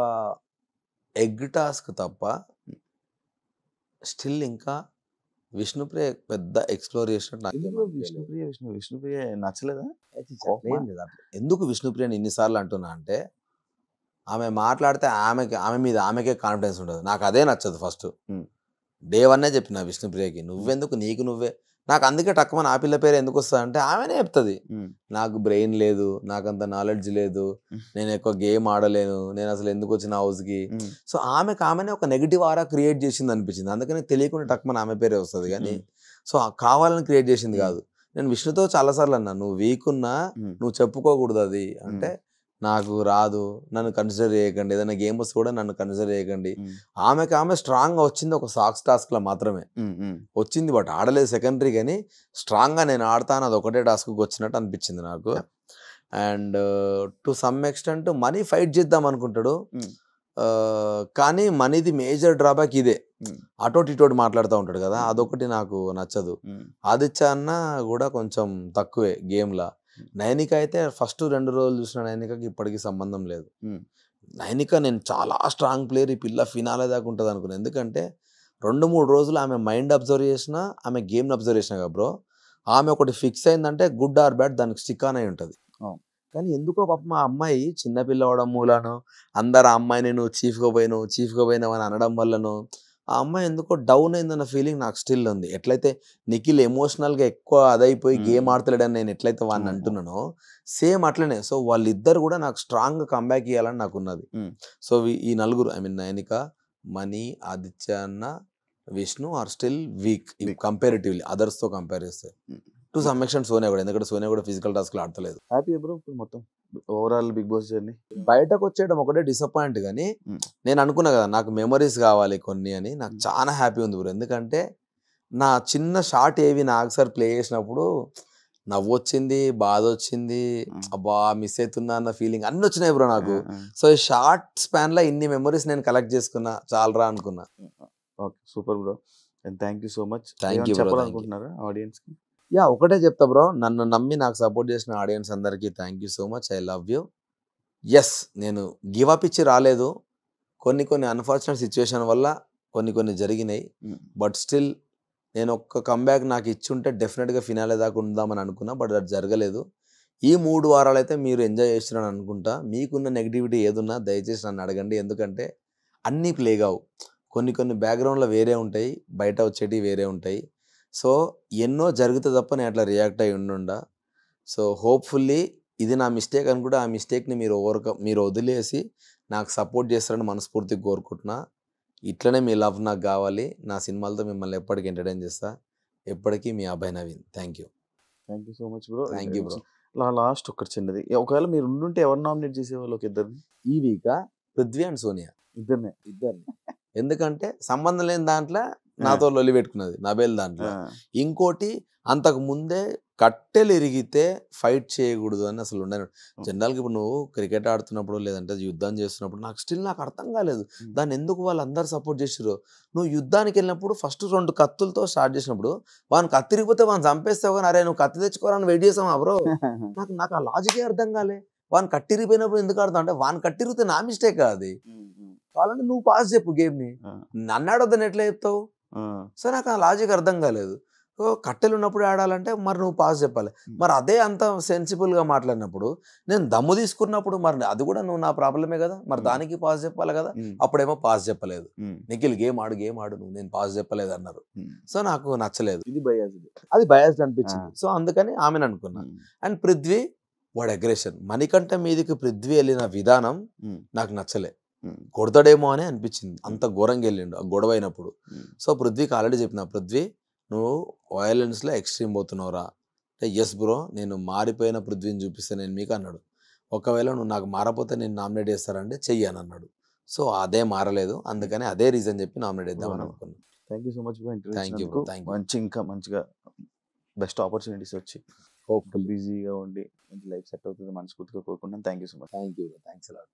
ఎగ్ టాస్క్ తప్ప స్టిల్ ఇంకా విష్ణుప్రియ పెద్ద ఎక్స్ప్లోర్ చేసినట్టు. విష్ణుప్రియ నచ్చలేదా? ఎందుకు విష్ణుప్రియని ఇన్నిసార్లు అంటున్నా అంటే ఆమె మాట్లాడితే ఆమెకే కాన్ఫిడెన్స్ ఉండదు. నాకు అదే నచ్చదు. ఫస్ట్ డే 1 చెప్పిన విష్ణుప్రియకి, నువ్వెందుకు నీకు నువ్వే, నాకు అందుకే టక్కుమని ఆ పిల్ల పేరు ఎందుకు వస్తుంది అంటే ఆమెనే చెప్తుంది, నాకు బ్రెయిన్ లేదు, నాకంత నాలెడ్జ్ లేదు, నేను ఎక్కువ గేమ్ ఆడలేను, నేను అసలు ఎందుకు వచ్చిన హౌస్కి. సో ఆమెనే ఒక నెగిటివ్ ఆరా క్రియేట్ చేసింది అనిపించింది. అందుకని తెలియకుండా టక్కుమని ఆమె పేరే వస్తుంది. కానీ సో కావాలని క్రియేట్ చేసింది కాదు. నేను విష్ణుతో చాలాసార్లు అన్నా, నువ్వు వీక్ ఉన్నా నువ్వు చెప్పుకోకూడదు అది అంటే, నాకు రాదు, నన్ను కన్సిడర్ చేయకండి, ఏదైనా గేమ్ వస్తే కూడా నన్ను కన్సిడర్ చేయకండి. ఆమె స్ట్రాంగ్గా వచ్చింది ఒక సాక్స్ టాస్క్లో మాత్రమే వచ్చింది, బట్ ఆడలేదు సెకండరీ. కానీ స్ట్రాంగ్గా నేను ఆడతాను, అది ఒకటే టాస్క్కి వచ్చినట్టు అనిపించింది నాకు. And to some extent money fight చేద్దాం అనుకుంటాడు, కానీ మనీది మేజర్ డ్రాబ్యాక్ ఇదే, అటోటి ఇటోటి మాట్లాడుతూ ఉంటాడు కదా, అదొకటి నాకు నచ్చదు. ఆదిత్య అన్న కూడా కొంచెం తక్కువే గేమ్లా. నైనిక అయితే ఫస్ట్ 2 రోజులు చూసిన నైనికకి ఇప్పటికీ సంబంధం లేదు. నైనిక నేను చాలా స్ట్రాంగ్ ప్లేయర్, ఈ పిల్ల ఫినాలే దాకా ఉంటుంది అనుకున్నాను. ఎందుకంటే 2-3 రోజులు ఆమె మైండ్ అబ్జర్వ్ చేసినా, ఆమె గేమ్ని అబ్జర్వ్ చేసినా కదా బ్రో, ఆమె ఒకటి ఫిక్స్ అయిందంటే గుడ్ ఆర్ బ్యాడ్ దానికి స్టిక్ అనే ఉంటుంది. కానీ ఎందుకో పాప మా అమ్మాయి చిన్నపిల్ల అవడం మూలాను, అందరు ఆ అమ్మాయిని నువ్వు చీఫ్గా పోయినావు అని అనడం వల్లను ఆ అమ్మాయి ఎందుకో డౌన్ అయిందన్న ఫీలింగ్ నాకు స్టిల్ ఉంది. ఎట్లయితే నిఖిల్ ఎమోషనల్గా ఎక్కువ అదైపోయి గేమ్ ఆడతలేడని నేను ఎట్లయితే వాడిని అంటున్నానో సేమ్ అట్లనే. సో వాళ్ళిద్దరు కూడా నాకు స్ట్రాంగ్గా కంబ్యాక్ ఇవ్వాలని నాకు ఉన్నది. సో ఈ నలుగురు, ఐ మీన్ నైనిక, మనీ, ఆదిత్య అన్న, Vishnu are still weak comparatively అదర్స్తో కంపేర్ చేస్తే. టు సమ్ ఎక్స్టెంట్ సోనియా కూడా, ఎందుకంటే సోనియా కూడా ఫిజికల్ టాస్క్లు ఆడతలేదు. హ్యాపీ బ్రో మొత్తం ఓవరాల్ బిగ్ బాస్ జర్నీ? బయటకు వచ్చేయడం ఒకటే డిసప్పాయింట్, కానీ నేను అనుకున్నా కదా నాకు మెమరీస్ కావాలి కొన్ని అని. నాకు చాలా హ్యాపీ ఉంది బ్రో, ఎందుకంటే నా చిన్న షార్ట్ ఏవి నాకు సార్ ప్లే చేసినప్పుడు నవ్వు వచ్చింది, బాధ వచ్చింది, అబ్బా మిస్ అవుతున్నా అన్న ఫీలింగ్ అన్నీ వచ్చినాయి బ్రో నాకు. సో ఈ షార్ట్ స్పాన్లో ఇన్ని మెమరీస్ నేను కలెక్ట్ చేసుకున్నా చాలరా అనుకున్నా. Okay, super bro, and thank you so much. Thank you చెప్పాలనుకుంటున్నారా ఆడియన్స్కి? ఒకటే చెప్తా బ్రో, నన్ను నమ్మి నాకు సపోర్ట్ చేసిన ఆడియన్స్ అందరికీ thank you so much, I love you. Yes, నేను గివ్ అప్ ఇచ్చి రాలేదు, కొన్ని అన్ఫార్చునేట్ సిచ్యువేషన్ వల్ల కొన్ని జరిగినాయి. బట్ స్టిల్ నేను ఒక్క కంబ్యాక్ నాకు ఇచ్చి ఉంటే డెఫినెట్గా ఫినాలే దాకా ఉందామని అనుకున్నా, బట్ అది జరగలేదు. ఈ 3 వారాలు అయితే మీరు ఎంజాయ్ చేస్తున్నాను అనుకుంటా. మీకున్న నెగిటివిటీ ఏదున్నా దయచేసి నన్ను అడగండి, ఎందుకంటే అన్నీ ప్లే కావు, కొన్ని బ్యాక్గ్రౌండ్లో వేరే ఉంటాయి, బయట వచ్చేటివి వేరే ఉంటాయి. సో ఎన్నో జరిగితే తప్ప నేను అట్లా రియాక్ట్ అయ్యి ఉండుండా. సో హోప్ఫుల్లీ ఇది నా మిస్టేక్ అనుకుంటే ఆ మిస్టేక్ని మీరు వదిలేసి నాకు సపోర్ట్ చేస్తారని మనస్ఫూర్తిగా కోరుకుంటున్నా. ఇట్లనే మీ లవ్ నాకు కావాలి. నా సినిమాలతో మిమ్మల్ని ఎప్పటికీ ఎంటర్టైన్ చేస్తా. ఎప్పటికీ మీ Abhay Naveen. Thank you so much bro. Thank you bro. Last ఒకటి చిన్నది, ఒకవేళ మీరు ఉండుంటే ఎవరు నామినేట్ చేసేవాళ్ళు? ఒక ఇద్దరిని ఈ వీక్ పృథ్వీ అండ్ సోనియా ఇద్దరిని. ఎందుకంటే సంబంధం లేని దాంట్లో నాతో లొల్లి పెట్టుకున్నది నబేల్ దాంట్లో. ఇంకోటి అంతకు ముందే కట్టెలు ఇరిగితే ఫైట్ చేయకూడదు అని అసలు ఉండను. జనరల్గా ఇప్పుడు నువ్వు క్రికెట్ ఆడుతున్నప్పుడు లేదంటే యుద్ధం చేస్తున్నప్పుడు నాకు అర్థం కాలేదు దాన్ని ఎందుకు వాళ్ళందరూ సపోర్ట్ చేసారు. నువ్వు యుద్ధానికి వెళ్ళినప్పుడు ఫస్ట్ 2 కత్తులతో స్టార్ట్ చేసినప్పుడు వాడిని కత్తిరిగిపోతే వాడిని చంపేస్తావు, కానీ అరే నువ్వు కత్తి తెచ్చుకోవాలని వెయిట్ చేసావా బ్రో? నాకు ఆ లాజికే అర్థం కాలే. వాడిని కట్టిరిగిపోయినప్పుడు ఎందుకు ఆడతావు అంటే వాడిని కట్టిరిగితే నా మిస్టేక్ అది. కావాలంటే నువ్వు పాస్ చెప్పు గేమ్ని, నన్ను ఆడొద్దని ఎట్లా చెప్తావు? సో నాకు ఆ లాజిక్ అర్థం కాలేదు. కట్టెలు ఉన్నప్పుడు ఆడాలంటే మరి నువ్వు పాస్ చెప్పాలి. మరి అదే అంత సెన్సిబుల్గా మాట్లాడినప్పుడు నేను దమ్ము తీసుకున్నప్పుడు మరి అది కూడా నువ్వు నా ప్రాబ్లమే కదా, మరి దానికి పాస్ చెప్పాలి కదా. అప్పుడేమో పాస్ చెప్పలేదు. నిఖిల్ గేమ్ ఆడు నువ్వు, నేను పాస్ చెప్పలేదు అన్నారు. సో నాకు నచ్చలేదు, అది బయాస్డ్ అనిపించింది. సో అందుకని ఆమెను అనుకున్నా. అండ్ పృథ్వీ వాడు అగ్రెషన్, మణికంఠ మీదకి పృథ్వీ వెళ్ళిన విధానం నాకు నచ్చలే. కొడతాడేమో అని అనిపించింది. అంత ఘోరంగా వెళ్ళిండు ఆ గొడవ అయినప్పుడు. సో పృథ్వీకి ఆల్రెడీ చెప్పిన, పృథ్వీ నువ్వు వయలెన్స్లో ఎక్స్ట్రీమ్ పోతున్నావురా అంటే, ఎస్ బ్రో నేను మారిపోయిన పృథ్వీని చూపిస్తాను నేను మీకు అన్నాడు. ఒకవేళ నువ్వు నాకు మారపోతే నేను నామినేట్ చేస్తారంటే చెయ్యను అన్నాడు. సో అదే మారలేదు, అందుకని అదే రీజన్ చెప్పి నామినేట్ చేద్దామని అనుకున్నాను. Thank you so much bro, interview thank you ఇచ్చినందుకు. Bro, thank you. మంచి ఇంకా మంచిగా బెస్ట్ ఆపర్చునిటీస్ వచ్చి బిజీగా ఉండి మంచి లైఫ్ సెట్ అవుతుంది మనస్ఫూర్తిగా కోరుకుంటున్నాను. Thank you so much. Thank you, thanks a lot.